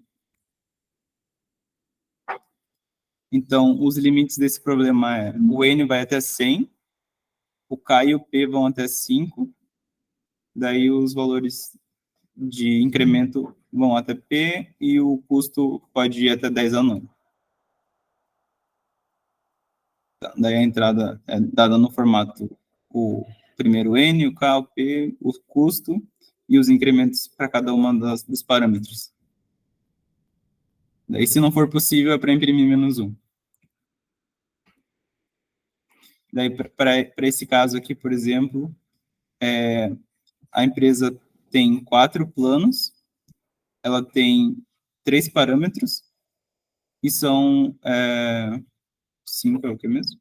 Então, os limites desse problema o N vai até 100, o K e o P vão até 5, daí os valores de incremento vão até P e o custo pode ir até 10 ao 9. Tá, daí a entrada é dada no formato o primeiro N, o K, o P, o custo e os incrementos para cada uma dos parâmetros. Daí, se não for possível, é para imprimir -1. Daí, para esse caso aqui, por exemplo, a empresa tem 4 planos, ela tem 3 parâmetros, e são 5, é o que mesmo?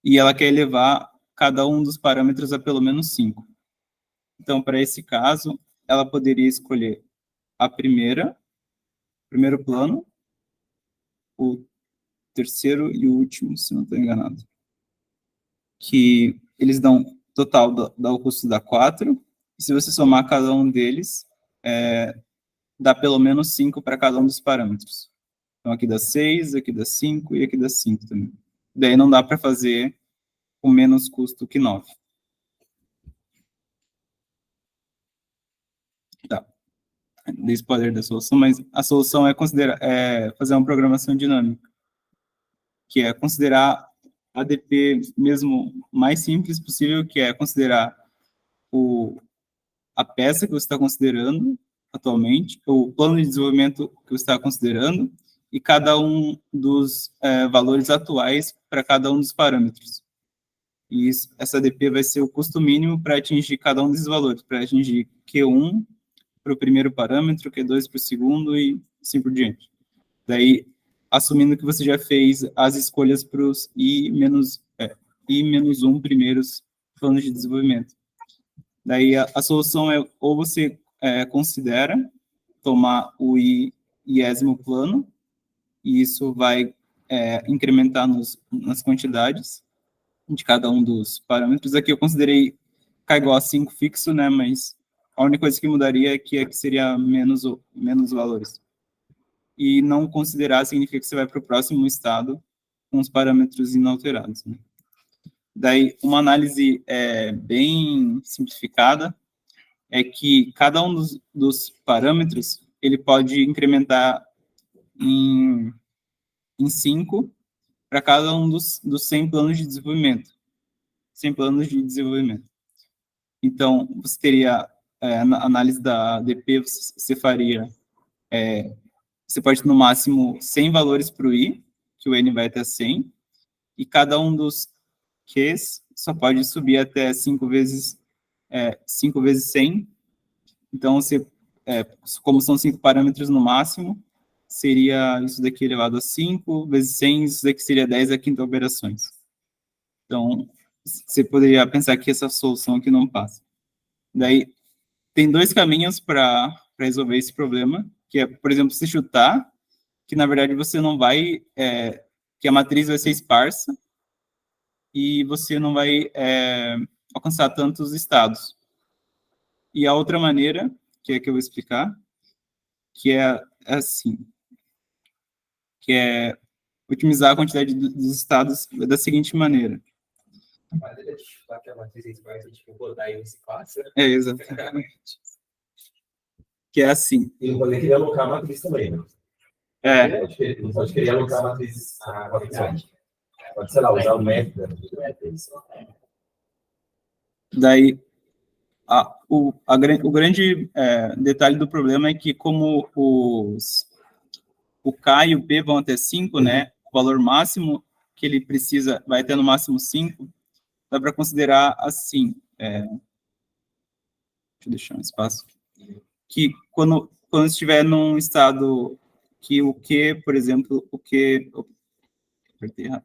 E ela quer elevar cada um dos parâmetros a pelo menos 5. Então, para esse caso, ela poderia escolher o primeiro plano, o terceiro e o último, se não estou enganado. Que eles dão, total, dá o custo dá 4, e se você somar cada um deles, dá pelo menos 5 para cada um dos parâmetros. Então, aqui dá 6, aqui dá 5 e aqui dá 5 também. Daí não dá para fazer com menos custo que 9. Tá. Dei spoiler da solução, mas a solução é fazer uma programação dinâmica, que é considerar a ADP mesmo mais simples possível, que é considerar a peça que você está considerando atualmente, o plano de desenvolvimento que você está considerando, e cada um dos valores atuais para cada um dos parâmetros. E essa ADP vai ser o custo mínimo para atingir cada um desses valores, para atingir Q1 para o primeiro parâmetro, Q2 para o segundo e assim por diante. Daí, assumindo que você já fez as escolhas para os I-1 primeiros planos de desenvolvimento. Daí a solução é ou você considera tomar o I-ésimo plano, e isso vai incrementar nas quantidades de cada um dos parâmetros. Aqui eu considerei K igual a 5 fixo, né, mas a única coisa que mudaria é que seria menos valores. E não considerar significa que você vai para o próximo estado com os parâmetros inalterados, né? Daí, uma análise bem simplificada é que cada um dos parâmetros ele pode incrementar em 5 para cada um dos 100 planos de desenvolvimento. 100 planos de desenvolvimento. Então, você teria, na análise da ADP, você faria, você pode ter no máximo 100 valores para o I, que o N vai até 100, e cada um dos Qs só pode subir até 5 vezes 100. Então, como são 5 parâmetros no máximo, seria isso daqui elevado a 5 vezes 100, isso daqui seria 10 a quinta operações. Então, você poderia pensar que essa solução aqui não passa. Daí, tem 2 caminhos para resolver esse problema, que é, por exemplo, se chutar, que na verdade você não vai, que a matriz vai ser esparsa, e você não vai alcançar tantos estados. E a outra maneira, que é que eu vou explicar, que é assim, que é otimizar a quantidade dos estados da seguinte maneira. Mas ele chutar que a matriz é esparsa, tipo, rodar aí nesse classe. Exatamente. Que é assim. E não pode querer alocar a matriz também, né? Não pode querer alocar a matriz à quantidade. Pode, sei lá, usar o método. Daí, o grande detalhe do problema é que como o K e o P vão até 5, né, o valor máximo que ele precisa vai até no máximo 5, dá para considerar assim, deixa eu deixar um espaço, que quando estiver num estado que o Q, por exemplo, apertei errado.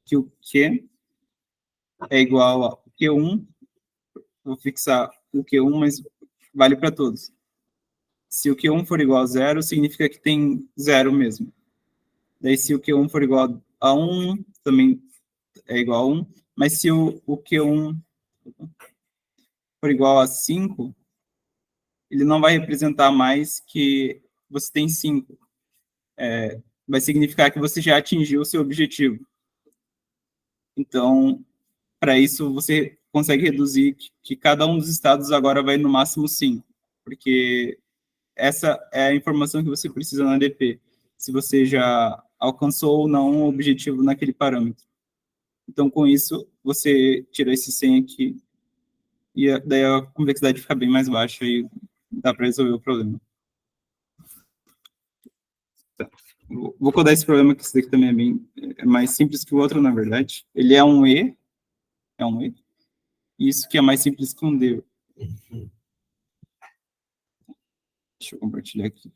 Que o Q é igual a Q1, vou fixar o Q1, mas vale para todos. Se o Q1 for igual a 0, significa que tem 0 mesmo. Daí, se o Q1 for igual a 1, também é igual a 1. Mas se o Q1 for igual a 5, ele não vai representar mais que você tem 5. Vai significar que você já atingiu o seu objetivo. Então, para isso, você consegue reduzir que cada um dos estados agora vai no máximo 5. Porque essa é a informação que você precisa na ADP, se você já alcançou ou não o objetivo naquele parâmetro. Então, com isso, você tira esse 100 aqui, e daí a complexidade fica bem mais baixa e dá para resolver o problema. Tá. Vou codar esse problema, que esse daqui também é mais simples que o outro, na verdade. Ele é um E, e isso que é mais simples que um D. Deixa eu compartilhar aqui.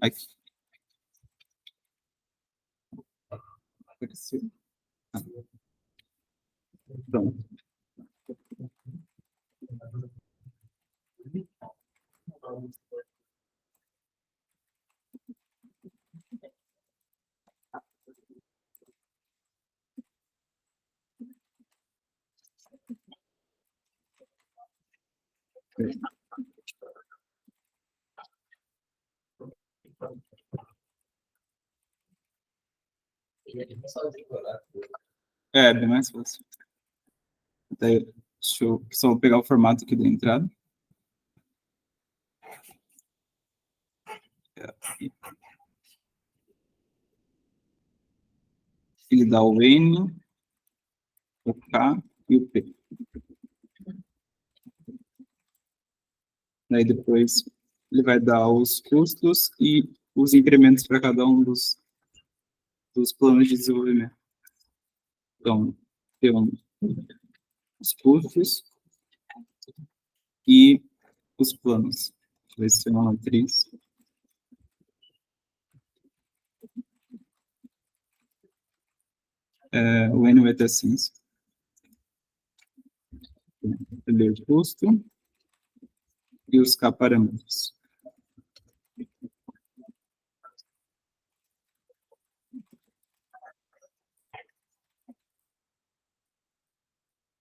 Aqui. Apareceu. Então. Bem mais fácil. Daí, deixa eu só pegar o formato aqui da entrada. Ele dá o N, o K e o P. Daí depois ele vai dar os custos e os incrementos para cada um dos planos de desenvolvimento. Então, P1 os custos e os planos. Vai ser uma matriz. O N vai ter assim. O custo e os K parâmetros.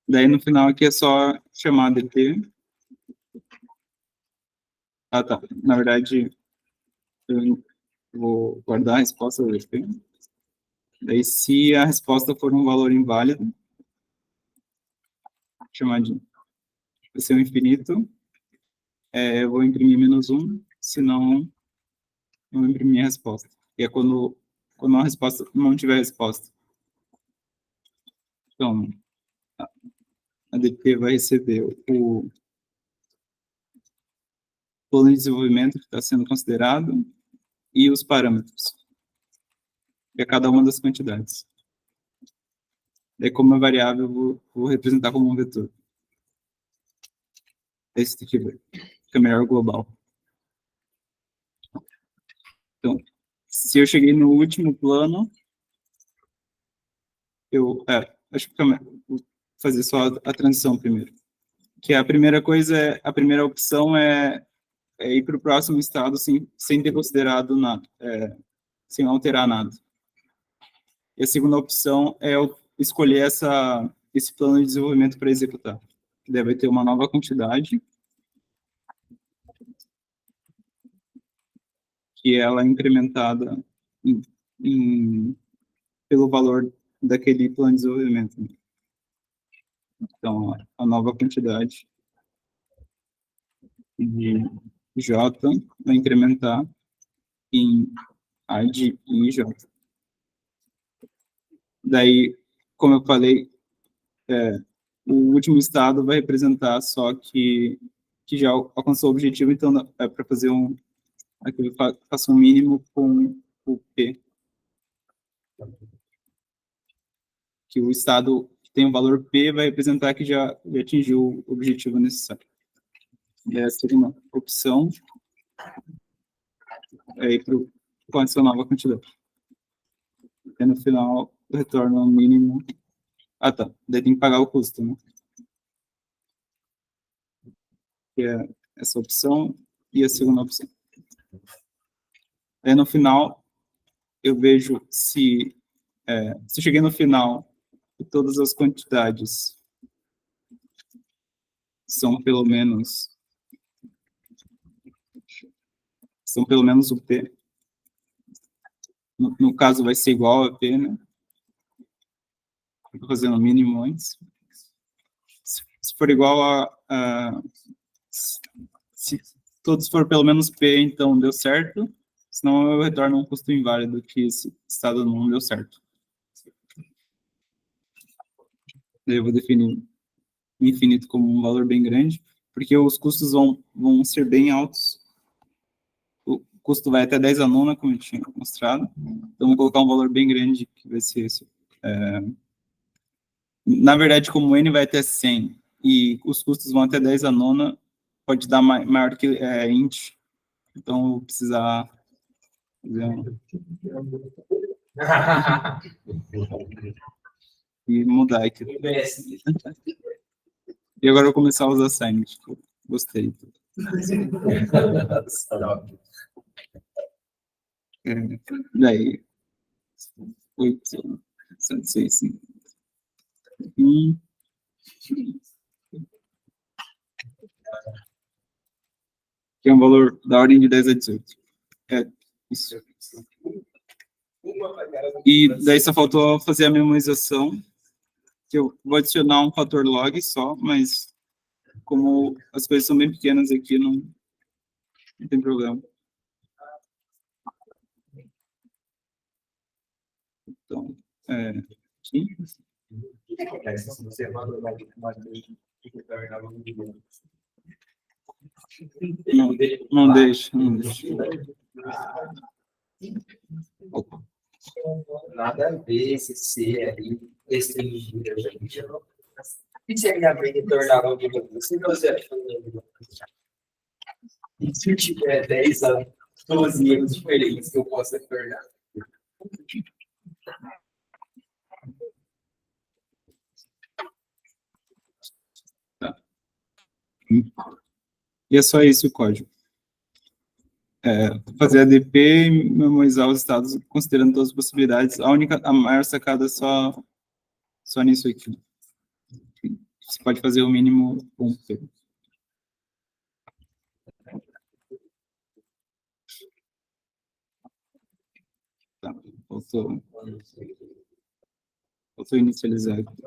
Daí, no final, aqui é só chamar DT. Ah, tá. Na verdade, eu vou guardar a resposta do DT. Daí, se a resposta for um valor inválido, chamar de vai ser um infinito, eu vou imprimir -1, senão eu vou imprimir a resposta. E é quando a resposta não tiver resposta. Então, a DP vai receber o plano de desenvolvimento que está sendo considerado e os parâmetros de cada uma das quantidades. Daí, como é variável, eu vou representar como um vetor. Esse aqui fica melhor global. Então, se eu cheguei no último plano, acho que fica melhor. Vou fazer só a transição primeiro. Que a primeira coisa, a primeira opção é ir para o próximo estado sem ter considerado nada, sem alterar nada. E a segunda opção é eu escolher esse plano de desenvolvimento para executar. Que deve ter uma nova quantidade, que ela é incrementada pelo valor daquele plano de desenvolvimento. Então, a nova quantidade de J vai incrementar em A de I J. Daí, como eu falei, o último estado vai representar só que já alcançou o objetivo, então é para fazer aqui eu faço um mínimo com o P. Que o estado que tem o valor P vai representar que já atingiu o objetivo necessário. E essa seria uma opção ir com essa nova quantidade. E no final, eu retorno o mínimo. Ah, tá. Daí tem que pagar o custo, né? Que é essa opção e a segunda opção. Aí no final, eu vejo se eu cheguei no final e todas as quantidades são pelo menos o P. No caso, vai ser igual a P, né? Estou fazendo o mínimo antes. Se for igual se todos for pelo menos P, então deu certo. Senão eu retorno um custo inválido que esse estado não deu certo. Daí eu vou definir o infinito como um valor bem grande, porque os custos vão ser bem altos. O custo vai até 10 a nona, como eu tinha mostrado. Então, vou colocar um valor bem grande, que vai ser esse. Na verdade, como N vai até 100 e os custos vão até 10 a nona, pode dar maior que int. Então, eu vou precisar e mudar aqui. E agora eu vou começar a usar assignment. Gostei. Daí, 8, 106, 5. Que é um valor da ordem de 10 a 18. Isso. E daí só faltou fazer a memorização, que eu vou adicionar um fator log só, mas como as coisas são bem pequenas aqui, não tem problema. Então, aqui. Não deixa. Opa. Nada a ver esse C aí, restringido, gente. E se a minha mãe retornar ao nível do se você acha que e se eu tiver 10 anos, 12 anos diferentes que eu possa retornar? E é só esse o código. Fazer ADP e memorizar os estados, considerando todas as possibilidades. A maior sacada é só nisso aqui. Você pode fazer o mínimo ponto. Tá, voltou inicializar aqui.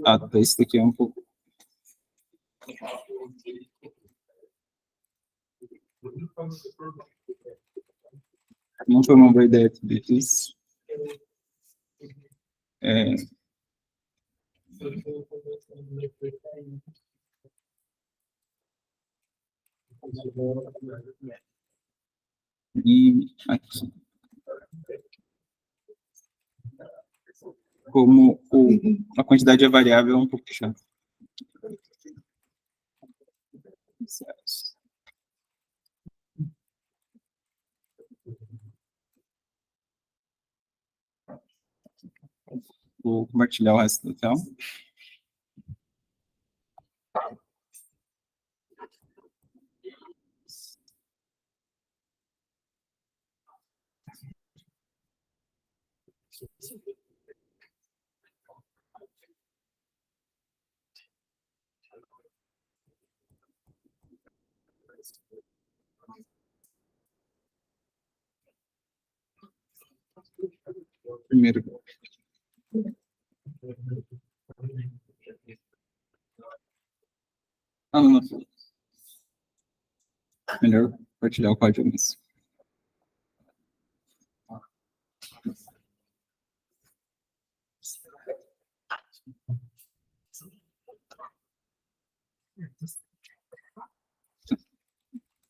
Tá, esse daqui é um pouco. Não foi uma boa ideia tudo isso. E aqui. Como a quantidade é variável, é um pouco chato. Vou compartilhar o resto da tela. Primeiro. Não. Melhor compartilhar o código mesmo.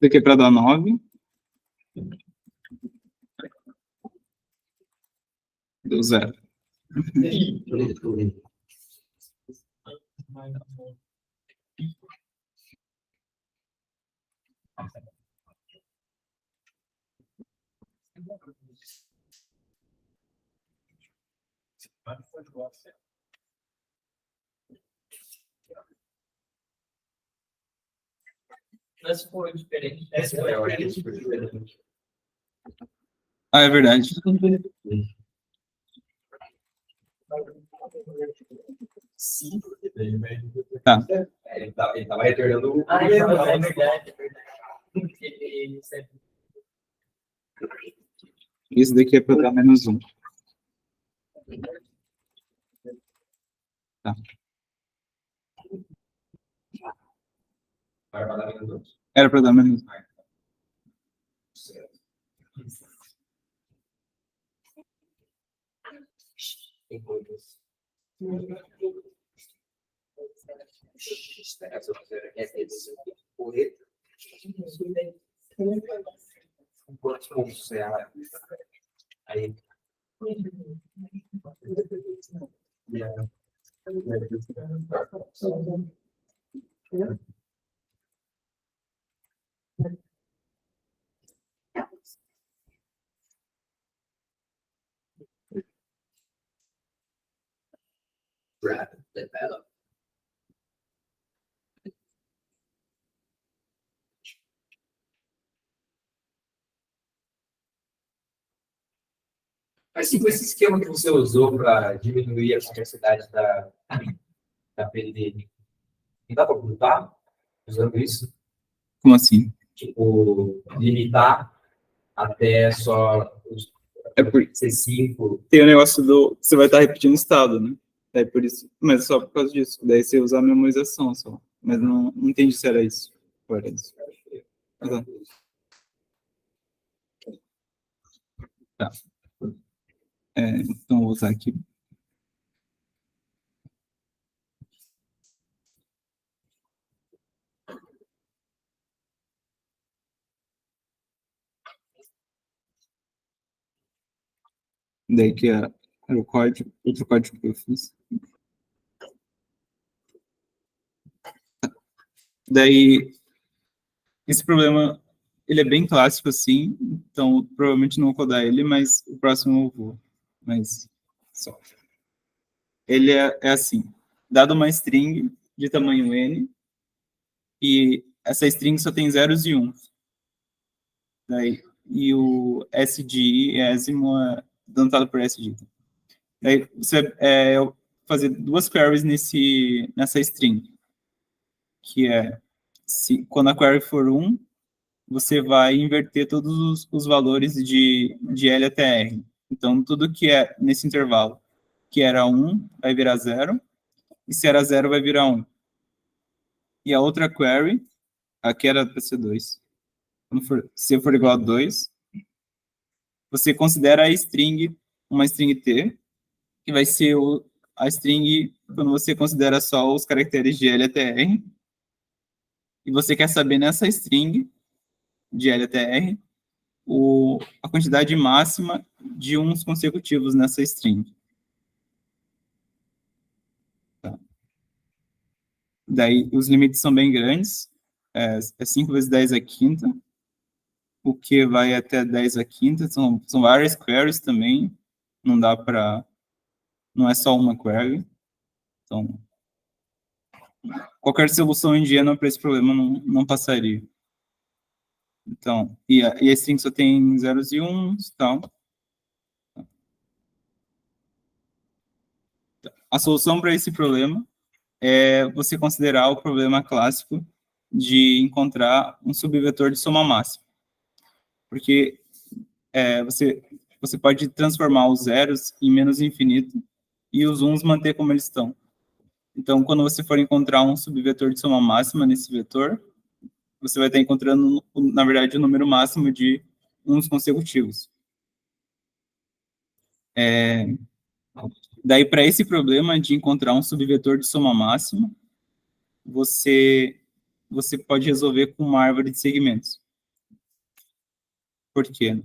Daqui é para dar 9. Deu 0. Mas foi diferente. Eu acho que isso foi diferente. É verdade. Sim. Tá. Ele tava retornando o É verdade. Isso daqui é para dar -1. Tá. Era para dar -1. Tem coisas. Quantos pontos é aí? Rapid develop. Assim, com esse esquema que você usou para diminuir a complexidade da PND, não dá para ocultar usando isso? Como assim? Tipo, limitar até só É por C5. tem o negócio do você vai estar repetindo o estado, né? É por isso, mas só por causa disso. Daí você usa a memorização só. Mas não entendi se era isso. Ou era isso. Tá. Então vou usar aqui. daí que era o código, outro código que eu fiz. Daí, esse problema, ele é bem clássico, assim, então provavelmente não vou codar ele, mas o próximo eu vou. Mas, só. Ele é assim, dado uma string de tamanho n, e essa string só tem zeros e uns. Daí, e o S de I, ésimo, é denotado por S de I. Daí, você vai fazer duas queries nessa string, que é, quando a query for 1, você vai inverter todos os valores de L até R. Então, tudo que é nesse intervalo, que era 1, vai virar 0, e se era 0, vai virar 1. E a outra query, aqui era para ser 2. Se for igual a 2, você considera a string uma string T, que vai ser a string quando você considera só os caracteres de L até R. E você quer saber nessa string de L até R a quantidade máxima de uns consecutivos nessa string. Tá. Daí, os limites são bem grandes. É 5 vezes 10 à quinta, o que vai até 10 à quinta. São várias queries também. Não dá para... Não é só uma query. Então, qualquer solução ingênua para esse problema não passaria. Então, e a string só tem zeros e uns e tal. A solução para esse problema é você considerar o problema clássico de encontrar um subvetor de soma máxima. Porque você pode transformar os zeros em menos infinito e os uns manter como eles estão. Então, quando você for encontrar um subvetor de soma máxima nesse vetor, você vai estar encontrando, na verdade, o número máximo de uns consecutivos. Daí, para esse problema de encontrar um subvetor de soma máxima, você pode resolver com uma árvore de segmentos. Por quê?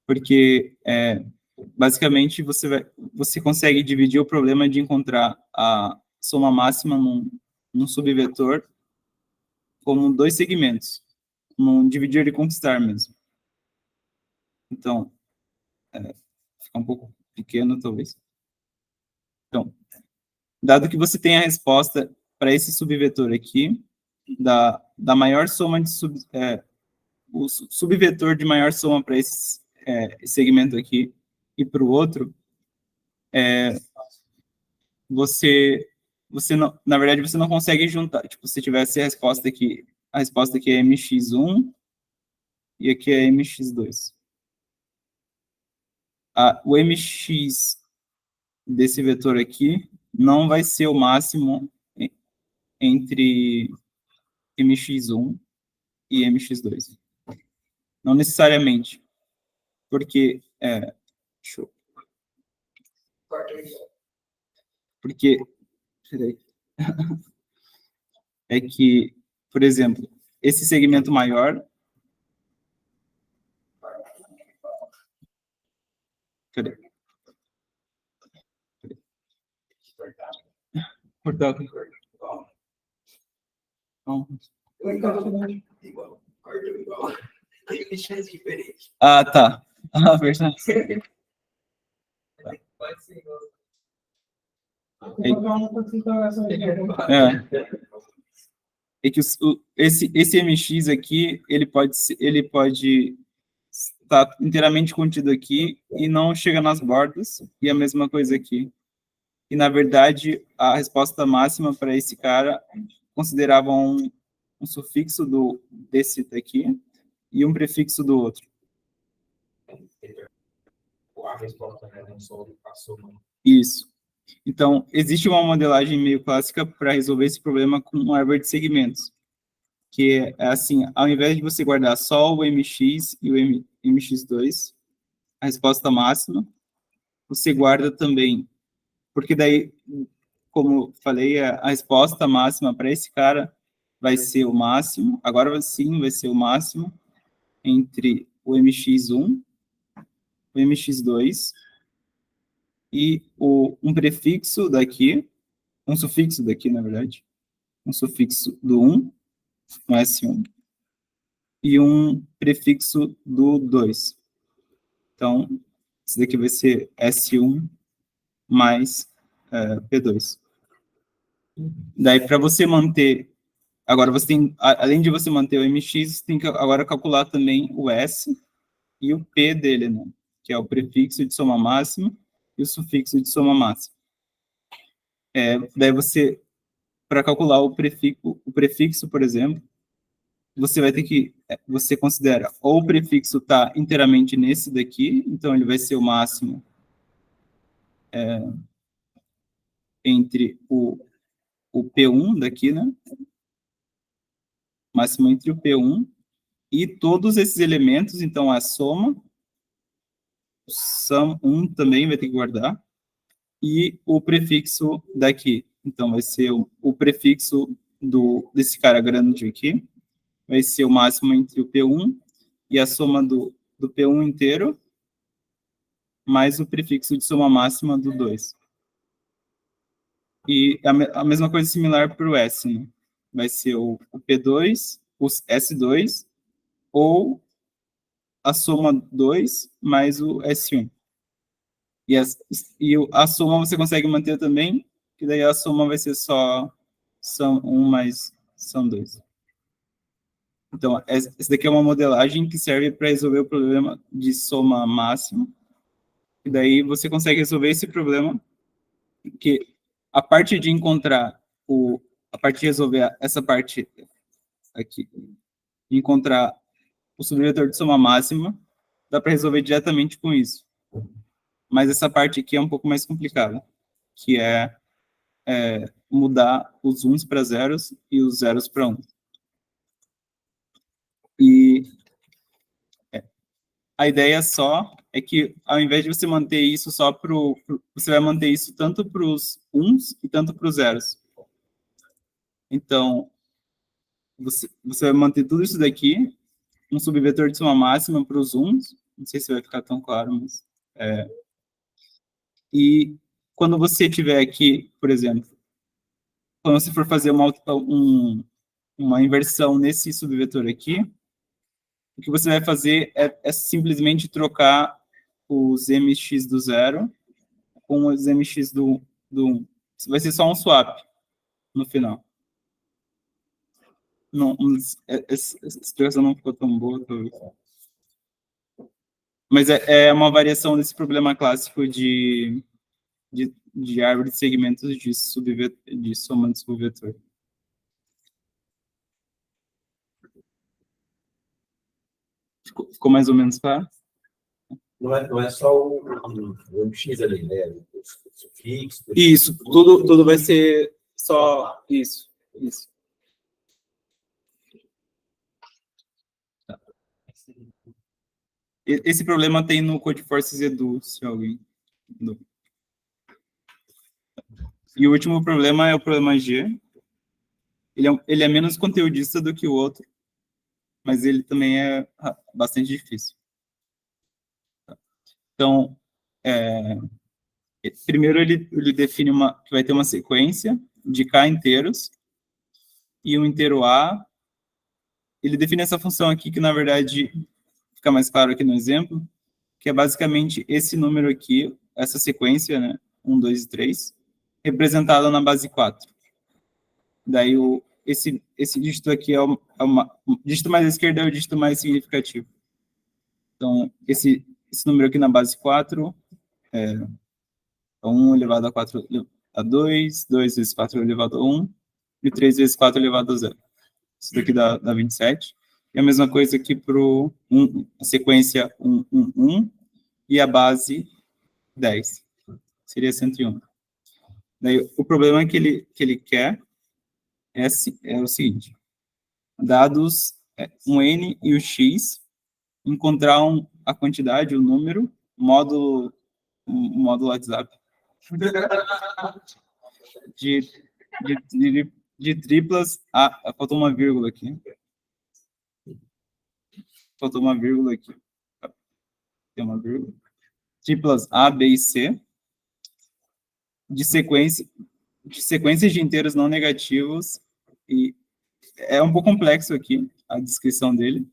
Porque, basicamente, você consegue dividir o problema de encontrar a soma máxima num subvetor como dois segmentos, num dividir e conquistar mesmo. Então, fica um pouco pequeno, talvez. Então, dado que você tem a resposta para esse subvetor aqui, da maior soma de o subvetor de maior soma para esse segmento aqui e para o outro, você não, na verdade, você não consegue juntar. Tipo, se tivesse a resposta aqui é mx1 e aqui é mx2. O mx desse vetor aqui não vai ser o máximo entre mx1 e mx2. Não necessariamente. Porque... Porque... Peraí. É que, por exemplo, esse segmento maior... Peraí. Cortar aqui. Ah, tá. Ah, verdade. É que esse MX aqui, ele pode estar inteiramente contido aqui e não chega nas bordas, e a mesma coisa aqui. E, na verdade, a resposta máxima para esse cara considerava um sufixo desse daqui e um prefixo do outro. A resposta, né? Não só passou, não. Isso. Então, existe uma modelagem meio clássica para resolver esse problema com uma árvore de segmentos, que é assim, ao invés de você guardar só o MX e o MX2, a resposta máxima, você guarda também, porque daí, como falei, a resposta máxima para esse cara vai ser o máximo, agora sim vai ser o máximo entre o MX1 o mx2 e um prefixo daqui, um sufixo daqui, na verdade, um sufixo do 1, um S1, e um prefixo do 2. Então, esse daqui vai ser S1 mais P2. Daí, para você manter... Agora, você tem, além de você manter o MX, você tem que agora calcular também o S e o P dele, né? Que é o prefixo de soma máxima e o sufixo de soma máxima. Daí você, para calcular o prefixo, por exemplo, você vai ter que, você considera ou o prefixo está inteiramente nesse daqui, então ele vai ser o máximo entre o P1 daqui, né? Máximo entre o P1 e todos esses elementos, então a soma, o sum1 também vai ter que guardar, e o prefixo daqui. Então vai ser o prefixo desse cara grande aqui, vai ser o máximo entre o P1 e a soma do P1 inteiro, mais o prefixo de soma máxima do 2. E a mesma coisa similar para o S, né? Vai ser o P2, o S2, ou a soma 2 mais o S1. E a soma você consegue manter também, que daí a soma vai ser só são 1 mais são 2. Então, essa daqui é uma modelagem que serve para resolver o problema de soma máxima. E daí você consegue resolver esse problema, que a parte de encontrar a parte de resolver essa parte aqui, de encontrar o subvetor de soma máxima, dá para resolver diretamente com isso. Mas essa parte aqui é um pouco mais complicada, que é mudar os 1s para zeros e os zeros para 1. E a ideia só é que, ao invés de você manter isso só você vai manter isso tanto para os 1s e tanto para os zeros. Então, você vai manter tudo isso daqui, um subvetor de soma máxima para os 1s, não sei se vai ficar tão claro, mas... E quando você tiver aqui, por exemplo, quando você for fazer uma inversão nesse subvetor aqui, o que você vai fazer é simplesmente trocar os mx do 0 com os mx do 1. Vai ser só um swap no final. Não, essa expressão não ficou tão boa, talvez. Mas é uma variação desse problema clássico de árvore de segmentos de soma de subvetor. Ficou mais ou menos claro? Não é só o MX ali, né? O sufixo. Isso, tudo vai ser só isso. Esse problema tem no Codeforces Edu, se alguém... E o último problema é o problema G. Ele é menos conteudista do que o outro, mas ele também é bastante difícil. Então, primeiro ele define que vai ter uma sequência de K inteiros e um inteiro A. Ele define essa função aqui, que na verdade fica mais claro aqui no exemplo, que é basicamente esse número aqui, essa sequência, né, 1, 2 e 3, representada na base 4. Daí esse dígito aqui o dígito mais à esquerda é o dígito mais significativo. Então, esse número aqui na base 4 é 1 elevado a 4 a 2, 2 vezes 4 elevado a 1, e 3 vezes 4 elevado a 0. Isso daqui dá 27. E a mesma coisa aqui para a sequência 1, 1, 1, e a base 10. Seria 101. Daí, o problema que ele quer é o seguinte: dados um n e o x, encontrar a quantidade, o número, módulo WhatsApp, de triplas. Faltou uma vírgula aqui. Tem uma vírgula. triplas A, B e C, de sequências de inteiros não negativos, e é um pouco complexo aqui a descrição dele,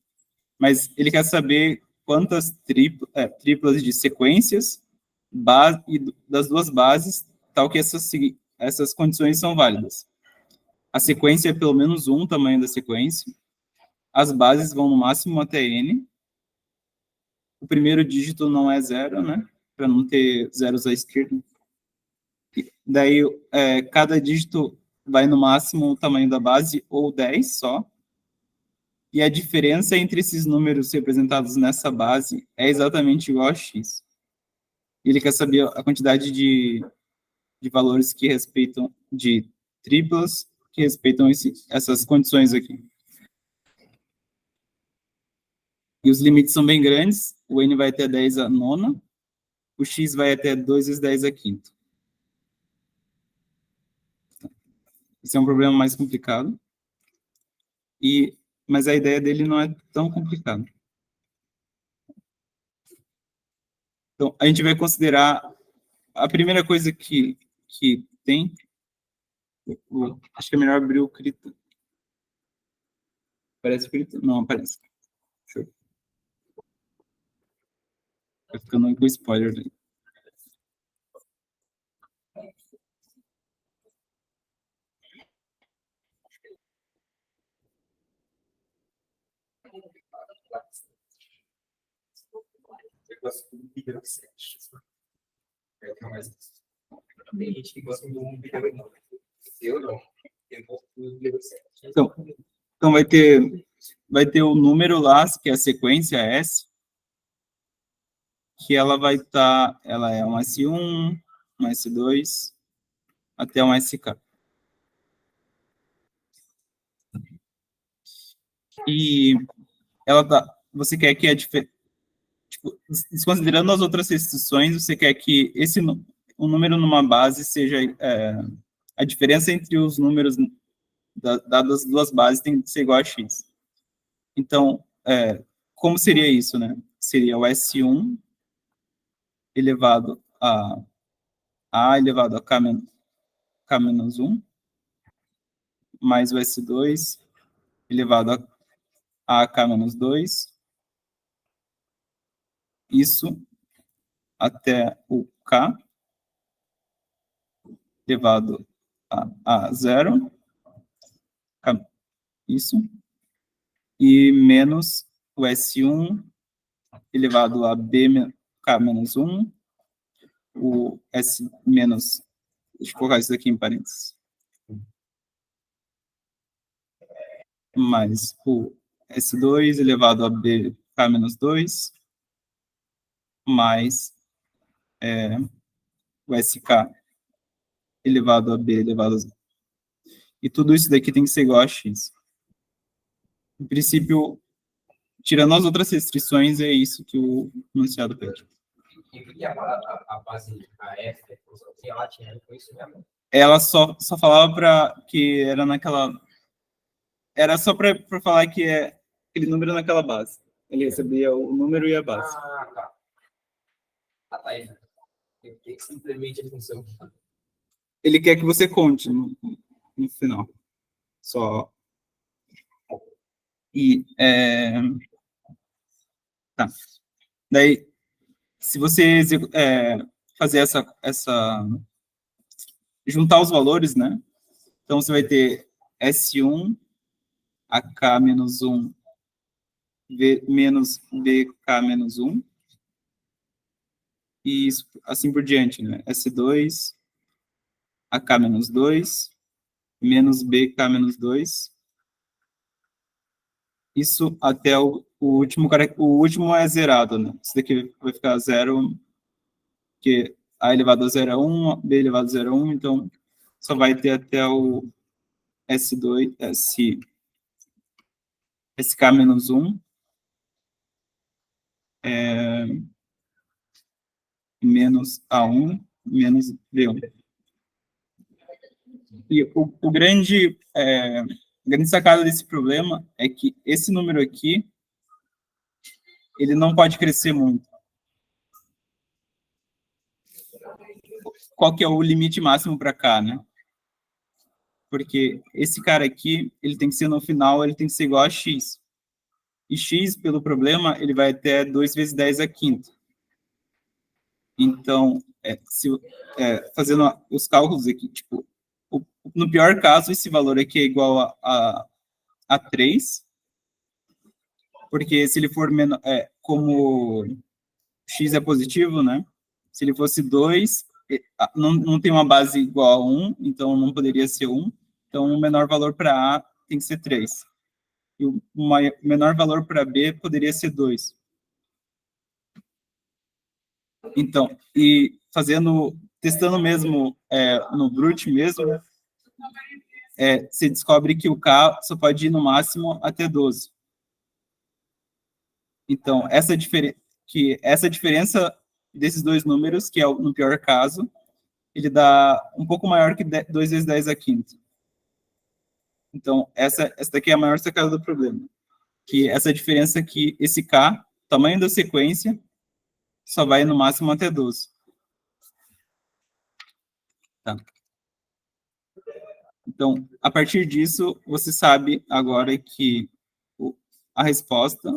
mas ele quer saber quantas triplas de sequências e das duas bases, tal que essas condições são válidas. A sequência é pelo menos 1, o tamanho da sequência. As bases vão no máximo até n. O primeiro dígito não é 0, né? Para não ter zeros à esquerda. Daí, cada dígito vai no máximo o tamanho da base, ou 10 só. E a diferença entre esses números representados nessa base é exatamente igual a x. E ele quer saber a quantidade de valores que respeitam, de triplas, que respeitam essas condições aqui. E os limites são bem grandes, o n vai até 10 a nona, o x vai até 2 vezes 10 a quinta. Esse é um problema mais complicado, mas a ideia dele não é tão complicada. Então, a gente vai considerar a primeira coisa que tem. Acho que é melhor abrir o Krita. Parece Krita? Não, aparece. Vai ficando com spoiler daí. Eu gosto do vídeo 7. Tem gente que gosta do vídeo 9. Eu não. Eu gosto do vídeo 7. Então vai ter o número lá, que é a sequência S, que ela vai estar, ela é um S1, um S2, até um SK. E você quer que tipo, desconsiderando as outras restrições, você quer que o número numa base seja a diferença entre os números dadas as duas bases tem que ser igual a x. Então, como seria isso, né? Seria o S1 elevado a elevado a k menos 1, mais o S2 elevado a k menos 2, isso até o k elevado a 0, isso, e menos o S1 elevado a k menos 1, o S menos, deixa eu colocar isso aqui em parênteses, mais o S2 elevado a k menos 2, mais o SK elevado a B elevado a 0. E tudo isso daqui tem que ser igual a x. Em princípio, tirando as outras restrições, é isso que o enunciado pede. E a base AF, ela tinha com isso mesmo? Ela só falava que era naquela... Era só para falar que é aquele número naquela base. Ele recebia o número e a base. Ah, tá. Ah, tá aí. Tem que simplesmente a função. Ele quer que você conte no final. Só. E, tá. Daí, se você fazer juntar os valores, né? Então, você vai ter S1 AK menos 1 menos BK menos 1. E assim por diante, né? S2 AK menos 2 menos BK menos 2. Isso até o último é zerado, né? Isso daqui vai ficar 0, porque A elevado a 0 é 1, B elevado a 0 é 1, então só vai ter até o S2, SK menos 1, menos A1, menos B1. E a grande sacada desse problema é que esse número aqui, ele não pode crescer muito. qual que é o limite máximo para K, né? Porque esse cara aqui, ele tem que ser no final, ele tem que ser igual a x. E x, pelo problema, ele vai até 2 vezes 10 à quinta. Então, fazendo os cálculos aqui, tipo, no pior caso, esse valor aqui é igual a 3, porque se ele for menor, como x é positivo, né? Se ele fosse 2, não tem uma base igual a 1, então não poderia ser 1. Então, o menor valor para A tem que ser 3. E o menor valor para B poderia ser 2. Então, e testando mesmo no Brute mesmo, você descobre que o K só pode ir no máximo até 12. Então, essa diferença desses dois números, que é no pior caso, ele dá um pouco maior que 2 vezes 10 à quinta. Então, essa daqui é a maior sacada do problema. Que essa diferença aqui, esse K, tamanho da sequência, só vai no máximo até 12. Tá. Então, a partir disso, você sabe agora que a resposta,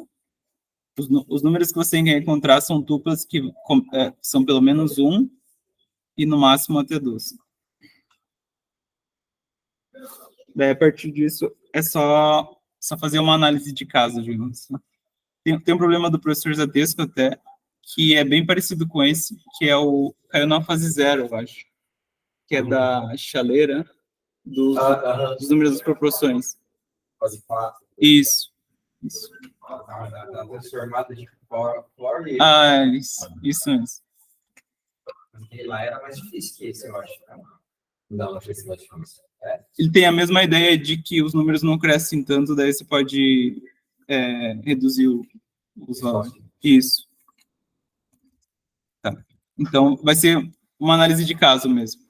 os números que você tem que encontrar são tuplas que são pelo menos 1 e no máximo até 12. Daí, a partir disso, é só fazer uma análise de caso, digamos. Tem um problema do professor Zadesco até, que é bem parecido com esse, que caiu na fase 0, eu acho, que é da chaleira dos números das proporções. Fase 4. Isso. Da transformada de Flory. Isso mesmo. Aquele lá era mais difícil que esse, eu acho. Não sei se é mais difícil. Ele tem a mesma ideia de que os números não crescem tanto, daí você pode reduzir os valores. Isso. Tá. Então, vai ser uma análise de caso mesmo.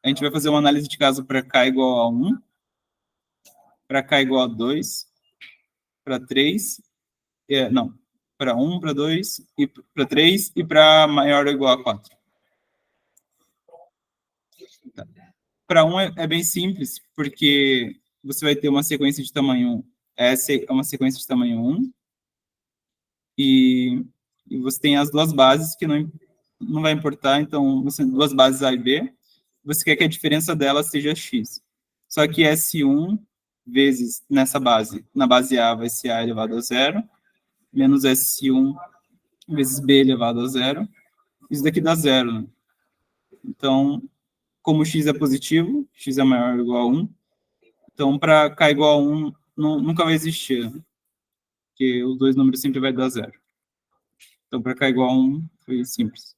A gente vai fazer uma análise de caso para K igual a 1, para K igual a 2, para 3, para 1, para 2, e para 3, e para maior ou igual a 4. Tá. Para 1 é bem simples, porque você vai ter uma sequência de tamanho 1. Essa é uma sequência de tamanho 1, e você tem as duas bases que não vai importar, então você tem duas bases A e B, você quer que a diferença delas seja x. Só que S1 vezes nessa base, na base A vai ser A elevado a 0, menos S1 vezes B elevado a 0, isso daqui dá 0, né? Então, como x é positivo, x é maior ou igual a 1, então para K igual a 1 nunca vai existir, né? Porque os dois números sempre vai dar 0. Então, para K igual a 1, foi simples.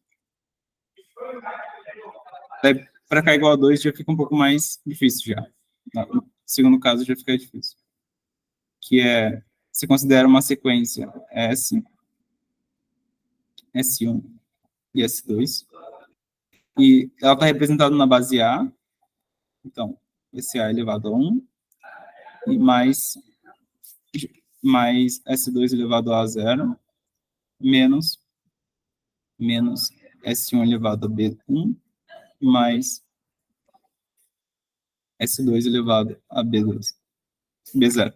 Para K igual a 2 já fica um pouco mais difícil já. No segundo caso já fica difícil. Que você considera uma sequência S, S1 e S2. E ela está representada na base A. Então, esse A elevado a 1. E mais S2 elevado a 0. Menos S1 elevado a B1. Mais S2 elevado a B2. B0.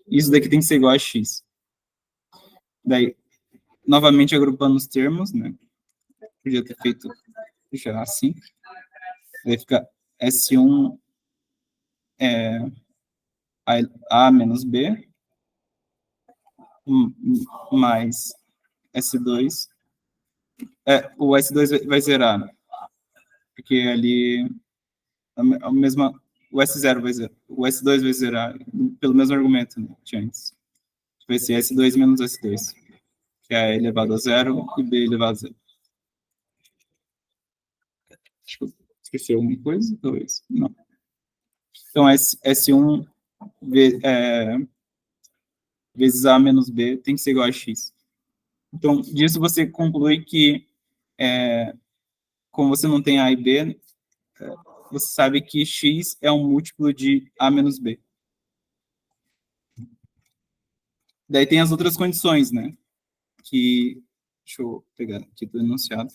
Isso daqui tem que ser igual a x. Daí, novamente agrupando os termos, né? Podia ter feito já assim. Daí fica S1 A menos B mais S2. O S2 vai zerar, né? Porque ali a mesma, o S0 vai zerar, o S2 vai zerar pelo mesmo argumento, né, que antes. Vai ser S2 menos S2, que é A elevado a 0 e B elevado a 0. Acho que eu esqueci alguma coisa, talvez. Não. Então, S1 vezes A menos B tem que ser igual a x. Então, disso você conclui que, como você não tem A e B, você sabe que x é um múltiplo de A menos B. Daí tem as outras condições, né? Deixa eu pegar aqui do enunciado.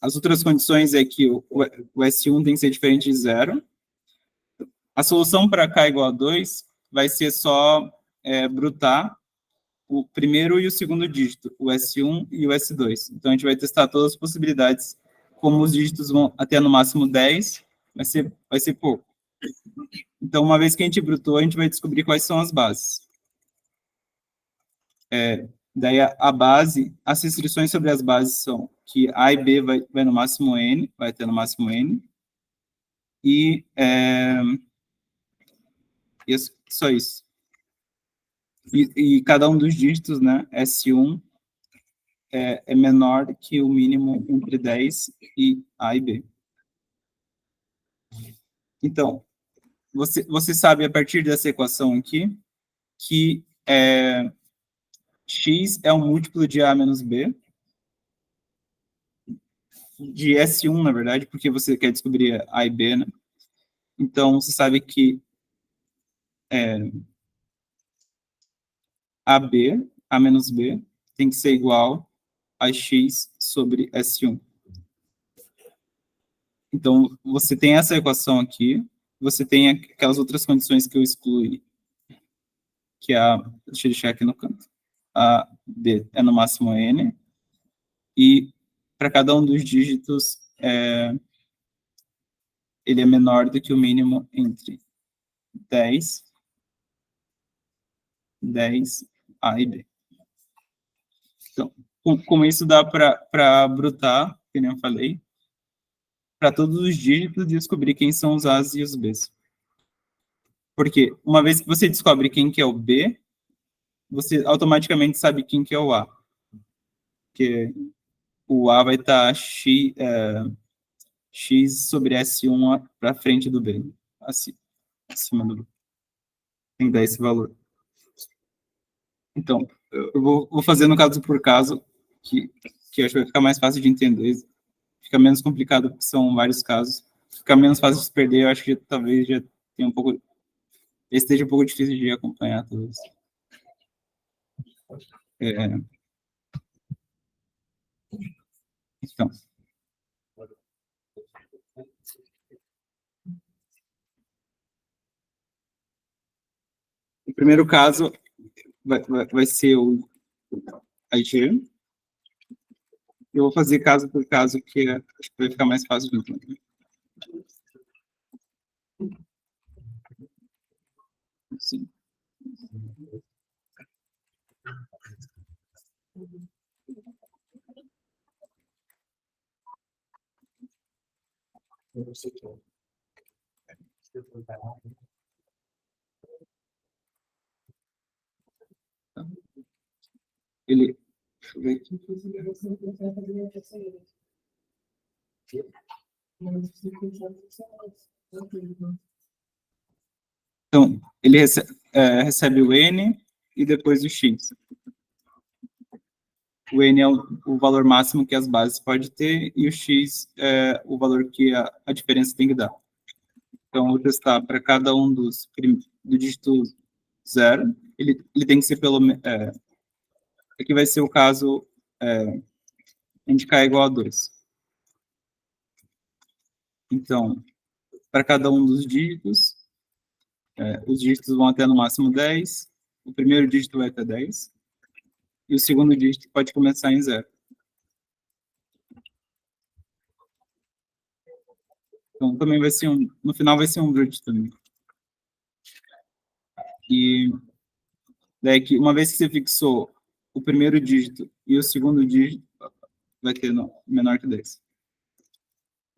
as outras condições é que o S1 tem que ser diferente de 0. A solução para K igual a 2 vai ser só brutar o primeiro e o segundo dígito, o S1 e o S2. Então, a gente vai testar todas as possibilidades. Como os dígitos vão até no máximo 10, vai ser pouco. Então, uma vez que a gente brutou, a gente vai descobrir quais são as bases. Daí, a base, as restrições sobre as bases são que A e B vai no máximo N, vai ter no máximo N, e só isso. E cada um dos dígitos, né, S1, é menor que o mínimo entre 10 e A e B. Então, você sabe, a partir dessa equação aqui, que x é um múltiplo de A menos B, de S1, na verdade, porque você quer descobrir A e B, né? Então, você sabe que AB, A menos B, tem que ser igual a x sobre S1. Então, você tem essa equação aqui, você tem aquelas outras condições que eu excluí, que deixa eu deixar aqui no canto. A B é no máximo N, e para cada um dos dígitos, ele é menor do que o mínimo entre 10, A e B. Então, com isso dá para brutar, que nem eu falei, para todos os dígitos e descobrir quem são os A's e os B's. Porque uma vez que você descobre quem que é o B, você automaticamente sabe quem que é o A. Porque o A vai estar x sobre S1 para frente do B. Assim, acima do B. Tem que dar esse valor. Então, eu vou fazer no caso por caso, que eu acho que vai ficar mais fácil de entender. Fica menos complicado, porque são vários casos. Fica menos fácil de se perder, eu acho que talvez já tenha um pouco... Esteja um pouco difícil de acompanhar todos. Então. O primeiro caso vai ser o IG. Eu vou fazer caso por caso, que acho que vai ficar mais fácil de entender. Sim. Ele... Deixa eu ver aqui. Então, ele recebe o N e depois o X. O N é o valor máximo que as bases podem ter e o X é o valor que a diferença tem que dar. Então, eu vou testar para cada um do dígito 0, ele tem que ser pelo... aqui vai ser o caso onde K é igual a 2. Então, para cada um dos dígitos, os dígitos vão até no máximo 10, o primeiro dígito vai até 10, e o segundo dígito pode começar em 0. Então, também vai ser no final vai ser um root também. E daí que, uma vez que você fixou o primeiro dígito e o segundo dígito, vai ter menor que 10.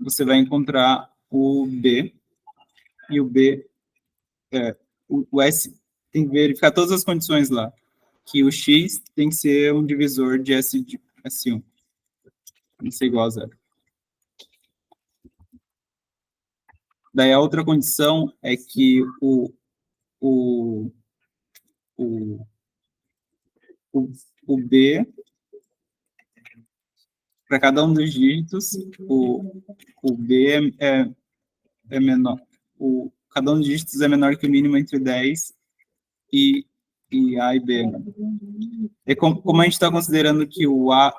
Você vai encontrar o B, e o B, o S, tem que verificar todas as condições lá, que o X tem que ser um divisor de S1, tem que ser igual a 0. Daí a outra condição é que o B, para cada um dos dígitos, o B é menor, cada um dos dígitos é menor que o mínimo entre 10 e e A e B. E como a gente está considerando que o A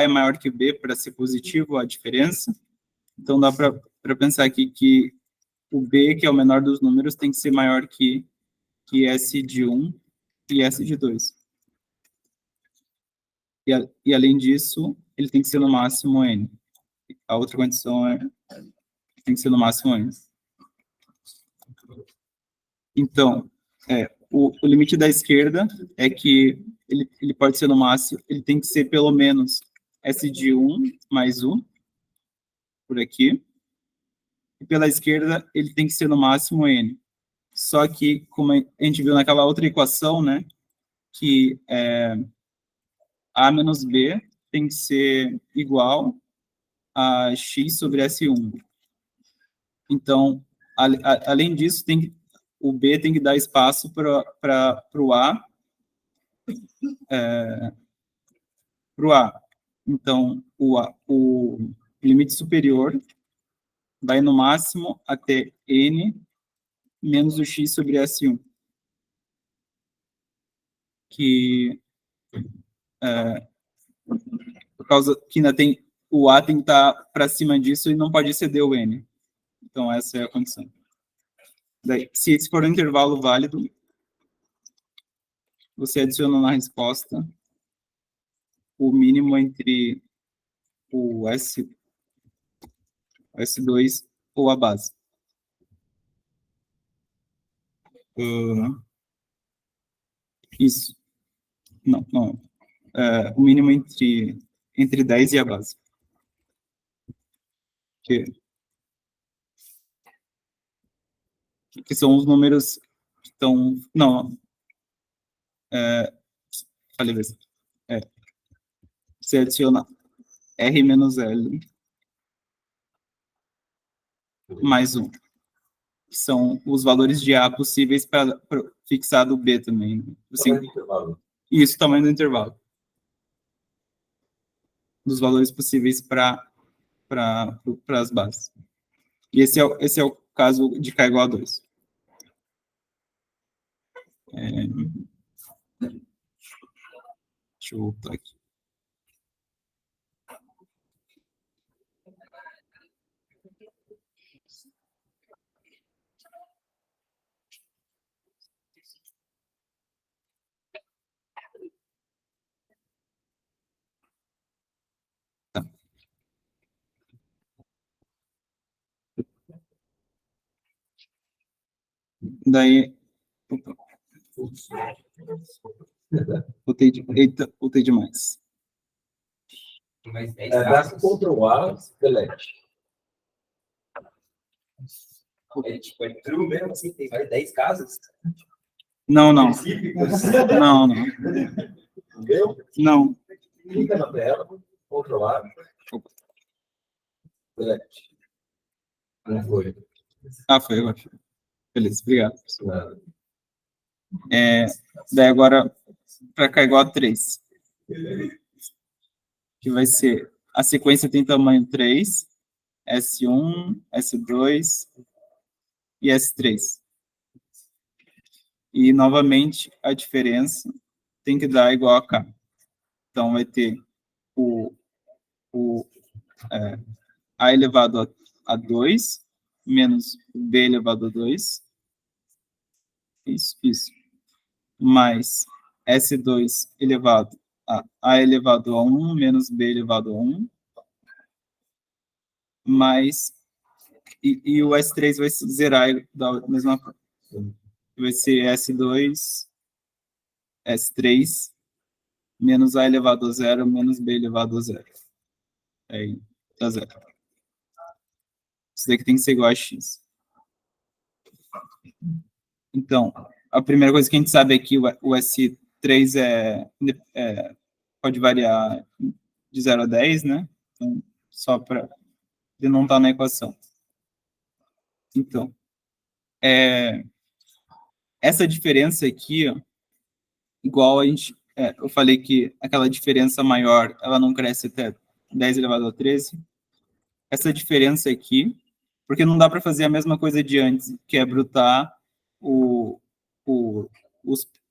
é maior que o B para ser positivo, a diferença, então dá para pensar aqui que o B, que é o menor dos números, tem que ser maior que S de 1 e S de 2. E além disso, ele tem que ser no máximo N. A outra condição tem que ser no máximo N. Então, o limite da esquerda é que ele pode ser no máximo, ele tem que ser pelo menos S de 1 mais 1, por aqui. E pela esquerda, ele tem que ser no máximo N. Só que, como a gente viu naquela outra equação, né, que A menos B tem que ser igual a x sobre S1. Então, além disso, o B tem que dar espaço para o A. Para o A. Então, o limite superior vai no máximo até N menos o x sobre S1. Que por causa que ainda tem o A tem que estar para cima disso e não pode exceder o N. Então, essa é a condição. Daí, se esse for um intervalo válido, você adiciona na resposta o mínimo entre o S2 ou a base. Isso. Não. O mínimo entre 10 e a base. Que são os números que estão... Não. Falei mesmo. Você adiciona R menos L mais 1. Que são os valores de A possíveis para fixar do B também. Assim, isso, tamanho do intervalo. Dos valores possíveis para as bases. E esse é o caso de K igual a 2. Deixa eu voltar aqui. Tá. Daí... Botei demais. Mas 10 Dá casos. Ctrl A, delete. Tipo, é true mesmo, assim, tem mais 10 casos? Não. Específicos. Não. Entendeu? Não. Clica na tela, Ctrl A, delete. Não foi. Foi agora. Beleza, obrigado. Daí agora, para K igual a 3. Que vai ser, a sequência tem tamanho 3, S1, S2 e S3. E, novamente, a diferença tem que dar igual a K. Então, vai ter A elevado a 2 menos B elevado a 2. Isso. Mais S2 elevado a elevado a 1 menos B elevado a 1. Mais... E o S3 vai se zerar da mesma forma. Vai ser S2, S3, menos A elevado a 0, menos B elevado a 0. Aí, dá 0. Isso daqui tem que ser igual a X. Então, a primeira coisa que a gente sabe é que o S3 pode variar de 0 a 10, né? Então, só para ele não estar na equação. Então, essa diferença aqui, ó, igual a gente... eu falei que aquela diferença maior, ela não cresce até 10 elevado a 13. Essa diferença aqui, porque não dá para fazer a mesma coisa de antes, que é brutar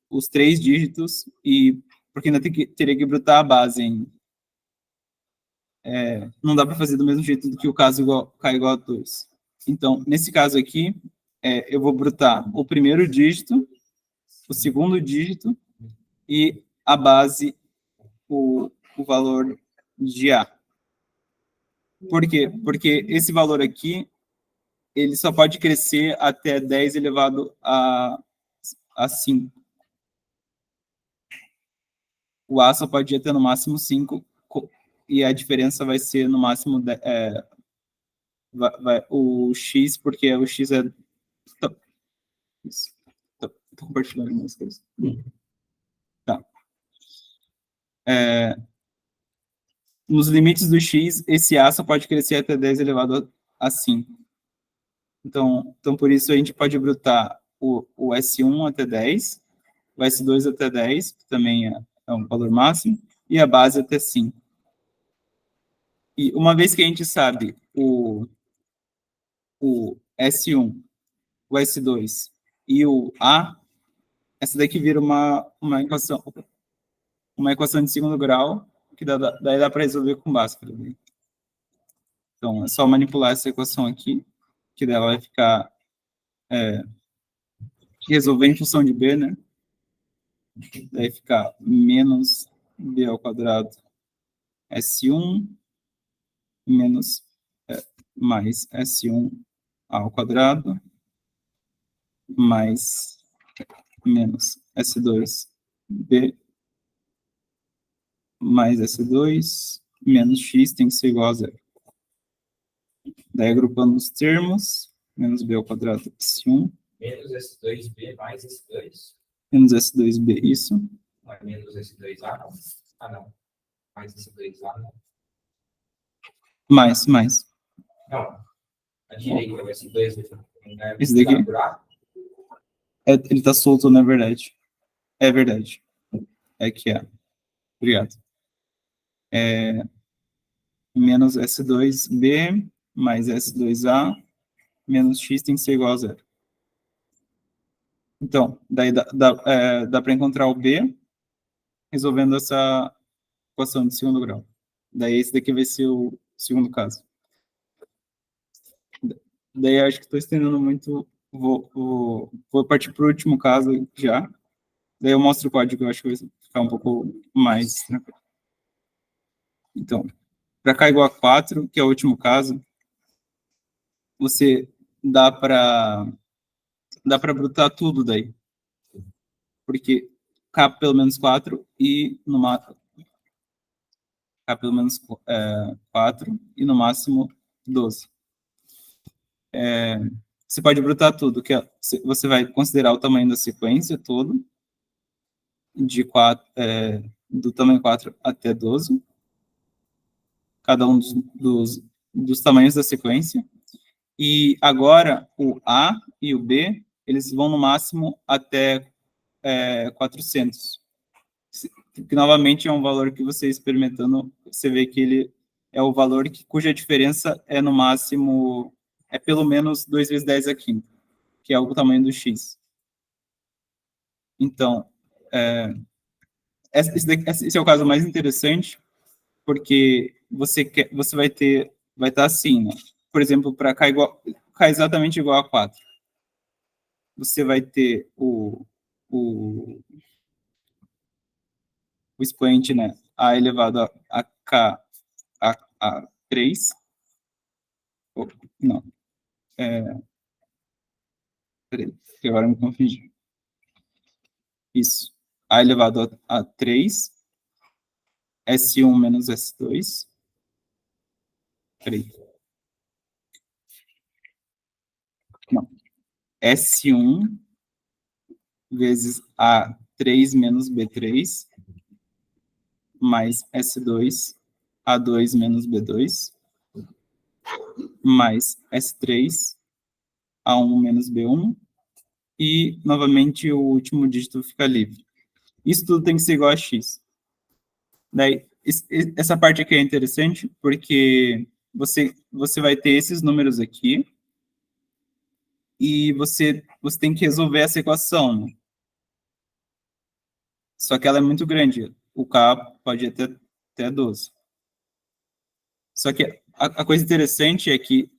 os 3 dígitos, e porque ainda teria que brutar a base ainda. Não dá para fazer do mesmo jeito do que o caso k igual a 2. Então, nesse caso aqui, eu vou brutar o primeiro dígito, o segundo dígito e a base, o valor de A. Por quê? Porque esse valor aqui, ele só pode crescer até 10 elevado a 5. O A só pode ir até no máximo 5, e a diferença vai ser no máximo o X, porque o X é... Tô compartilhando minhas coisas. Tá. Nos limites do X, esse A só pode crescer até 10 elevado a 5. Então, por isso, a gente pode brutar o S1 até 10, o S2 até 10, que também é um valor máximo, e a base até 5. E uma vez que a gente sabe o S1, o S2 e o A, essa daqui vira uma equação de segundo grau, que daí dá para resolver com Bhaskara. Então, é só manipular essa equação aqui, que dela vai ficar resolver em função de B, né? Daí fica menos B ao quadrado S1 menos mais S1 ao quadrado mais menos S2B mais S2 menos X tem que ser igual a 0. Daí, agrupando os termos, menos B ao quadrado S1 Menos S2B mais S2. menos S2B, isso. Não é menos S2A, não. Ah, não. Mais S2A, não. Mais. Não. A direita, o S2. Esse daqui? Ele tá solto, na verdade. É verdade. É que é. Obrigado. Menos S2B mais S2A menos X tem que ser igual a 0. Então, daí dá para encontrar o B resolvendo essa equação de segundo grau. Daí esse daqui vai ser o segundo caso. Daí acho que estou estendendo muito, vou partir para o último caso já. Daí eu mostro o código, eu acho que vai ficar um pouco mais tranquilo. Então, para k igual a 4, que é o último caso, você dá para brutar tudo daí. Porque k pelo menos 4 e no máximo k pelo menos 4 e no máximo 12. Você pode brutar tudo, que você vai considerar o tamanho da sequência todo, de 4, do tamanho 4 até 12, cada um dos tamanhos da sequência. E agora, o A e o B, eles vão no máximo até 400. Que, novamente, é um valor que você experimentando, você vê que ele é o valor cuja diferença é no máximo, pelo menos 2 vezes 10 a quinta, que é o tamanho do X. Então, esse é o caso mais interessante, porque você vai estar assim, né? Por exemplo, para k exatamente igual a 4. Você vai ter o expoente, né? A elevado a k a 3. Não. Peraí, que agora eu me confundi. Isso. A elevado a 3. S1 menos S2. Peraí. Não. S1 vezes A3 menos B3 mais S2 A2 menos B2 mais S3 A1 menos B1 e, novamente, o último dígito fica livre. Isso tudo tem que ser igual a X. Daí, essa parte aqui é interessante porque você vai ter esses números aqui e você tem que resolver essa equação, né? Só que ela é muito grande. O K pode ir até 12. Só que a coisa interessante é que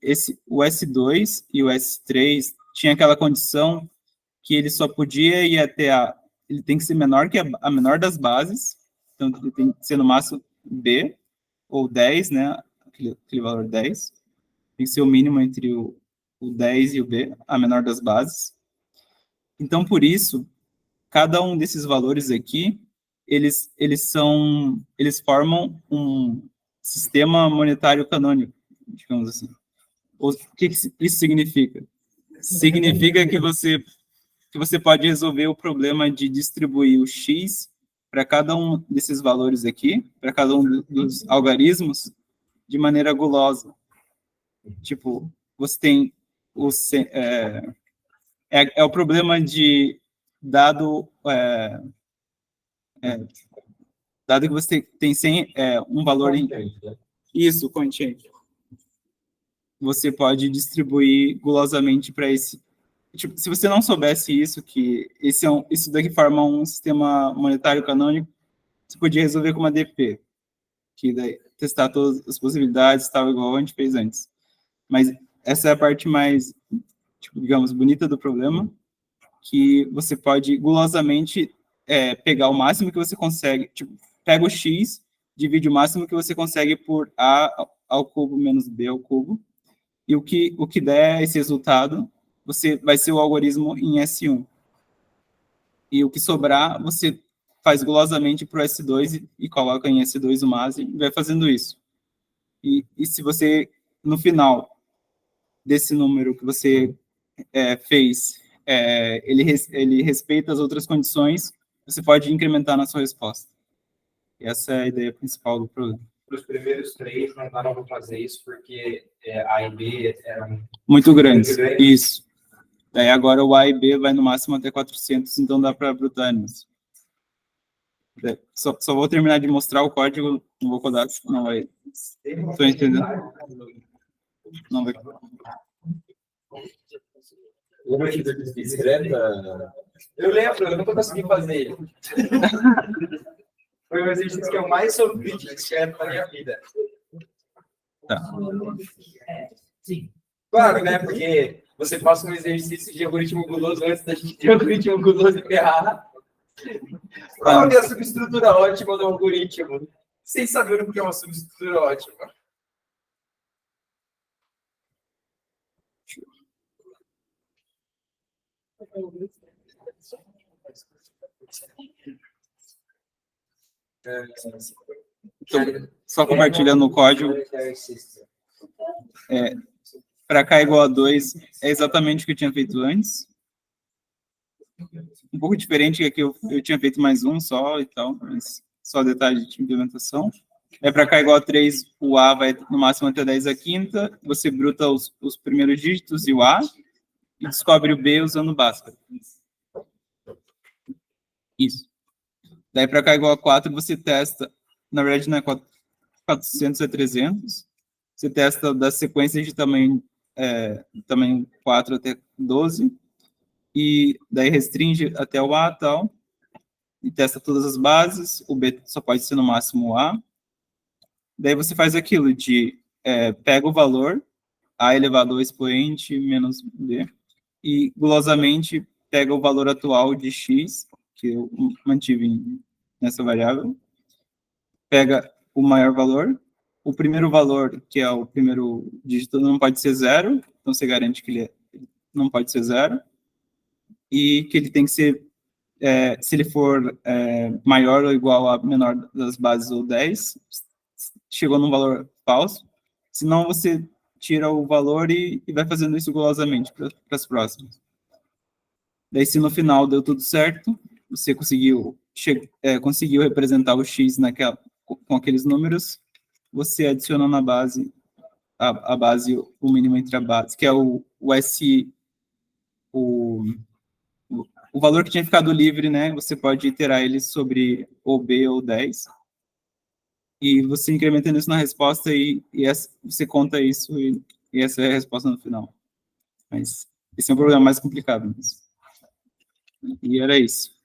o S2 e o S3 tinha aquela condição que ele só podia ir até ele tem que ser menor que a menor das bases, então ele tem que ser no máximo B, ou 10, né, aquele valor 10, tem que ser o mínimo entre o 10 e o B, a menor das bases. Então, por isso, cada um desses valores aqui, eles formam um sistema monetário canônico, digamos assim. O que isso significa? Significa que você pode resolver o problema de distribuir o x para cada um desses valores aqui, para cada um dos algarismos, de maneira gulosa. Tipo, você tem o problema de dado que você tem um valor em isso, contingente. Você pode distribuir gulosamente para esse. Tipo, se você não soubesse isso, que isso daqui forma um sistema monetário canônico, você podia resolver com uma DP, que daí testar todas as possibilidades, tal, igual a gente fez antes. Mas essa é a parte mais, tipo, digamos, bonita do problema, que você pode gulosamente pegar o máximo que você consegue, tipo, pega o x, divide o máximo que você consegue por a ao cubo menos b ao cubo, e o que der esse resultado, vai ser o algoritmo em S1. E o que sobrar, você faz gulosamente para o S2 e coloca em S2 o máximo e vai fazendo isso. E se você, no final desse número que você fez, ele respeita as outras condições, você pode incrementar na sua resposta. E essa é a ideia principal do problema. Para os primeiros 3, não dava para fazer isso, porque A e B eram muito grandes. Isso. Daí agora o A e B vai no máximo até 400, então dá para brutar nisso. Só vou terminar de mostrar o código, não vou codar, não vai. Estou entendendo? Não vai. Eu lembro, eu nunca consegui fazer ele. Foi o exercício que eu mais sofri de discreto na minha vida. Tá. Sim. Claro, né? Porque você passa um exercício de algoritmo guloso antes da gente ter algoritmo guloso e ferrar. Qual é a subestrutura ótima do algoritmo? Sem saber o que é uma subestrutura ótima. Então, só compartilhando o código. Para K igual a 2 é exatamente o que eu tinha feito antes. Um pouco diferente, que aqui eu tinha feito mais um só e tal, mas só detalhe de implementação. Para K igual a 3, o A vai no máximo até 10 a quinta, você bruta os primeiros dígitos e o A, e descobre o B usando o Bhaskara. Isso. Daí para K igual a 4, você testa, na verdade não é 400, é 300, você testa das sequências de tamanho 4 até 12, e daí restringe até o A e tal, e testa todas as bases, o B só pode ser no máximo o A. Daí você faz aquilo de pega o valor, A elevado ao expoente menos B, e gulosamente pega o valor atual de X, que eu mantive nessa variável, pega o maior valor, o primeiro valor, que é o primeiro dígito, não pode ser 0, então você garante que ele não pode ser 0, e que ele tem que ser, se ele for maior ou igual a menor das bases ou 10, chegou num valor falso, senão você tira o valor e vai fazendo isso gulosamente para as próximas. Daí, se no final deu tudo certo, você conseguiu representar o X com aqueles números, você adiciona na base, a base, o mínimo entre a base, que é o valor que tinha ficado livre, né? Você pode iterar ele sobre ou B ou 10, e você incrementando isso na resposta, você conta isso, e essa é a resposta no final. Mas esse é um problema mais complicado mesmo. E era isso.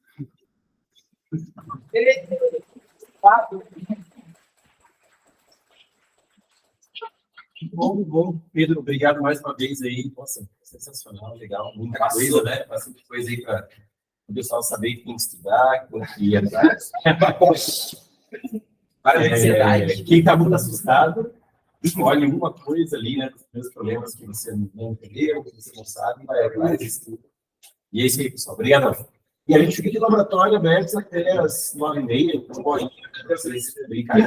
Bom, Pedro, obrigado mais uma vez aí. Nossa, sensacional, legal, muita coisa, né? Bastante coisa aí para o pessoal saber que tem que estudar, que ir atrás. Quem está muito assustado, escolhe uma coisa ali, né? Os meus problemas que você não entendeu, que você não sabe, vai atrás, estuda. E é isso aí, pessoal. Obrigado. E a gente fica de laboratório aberto até as 9h30, com bolinha, para vocês brincarem.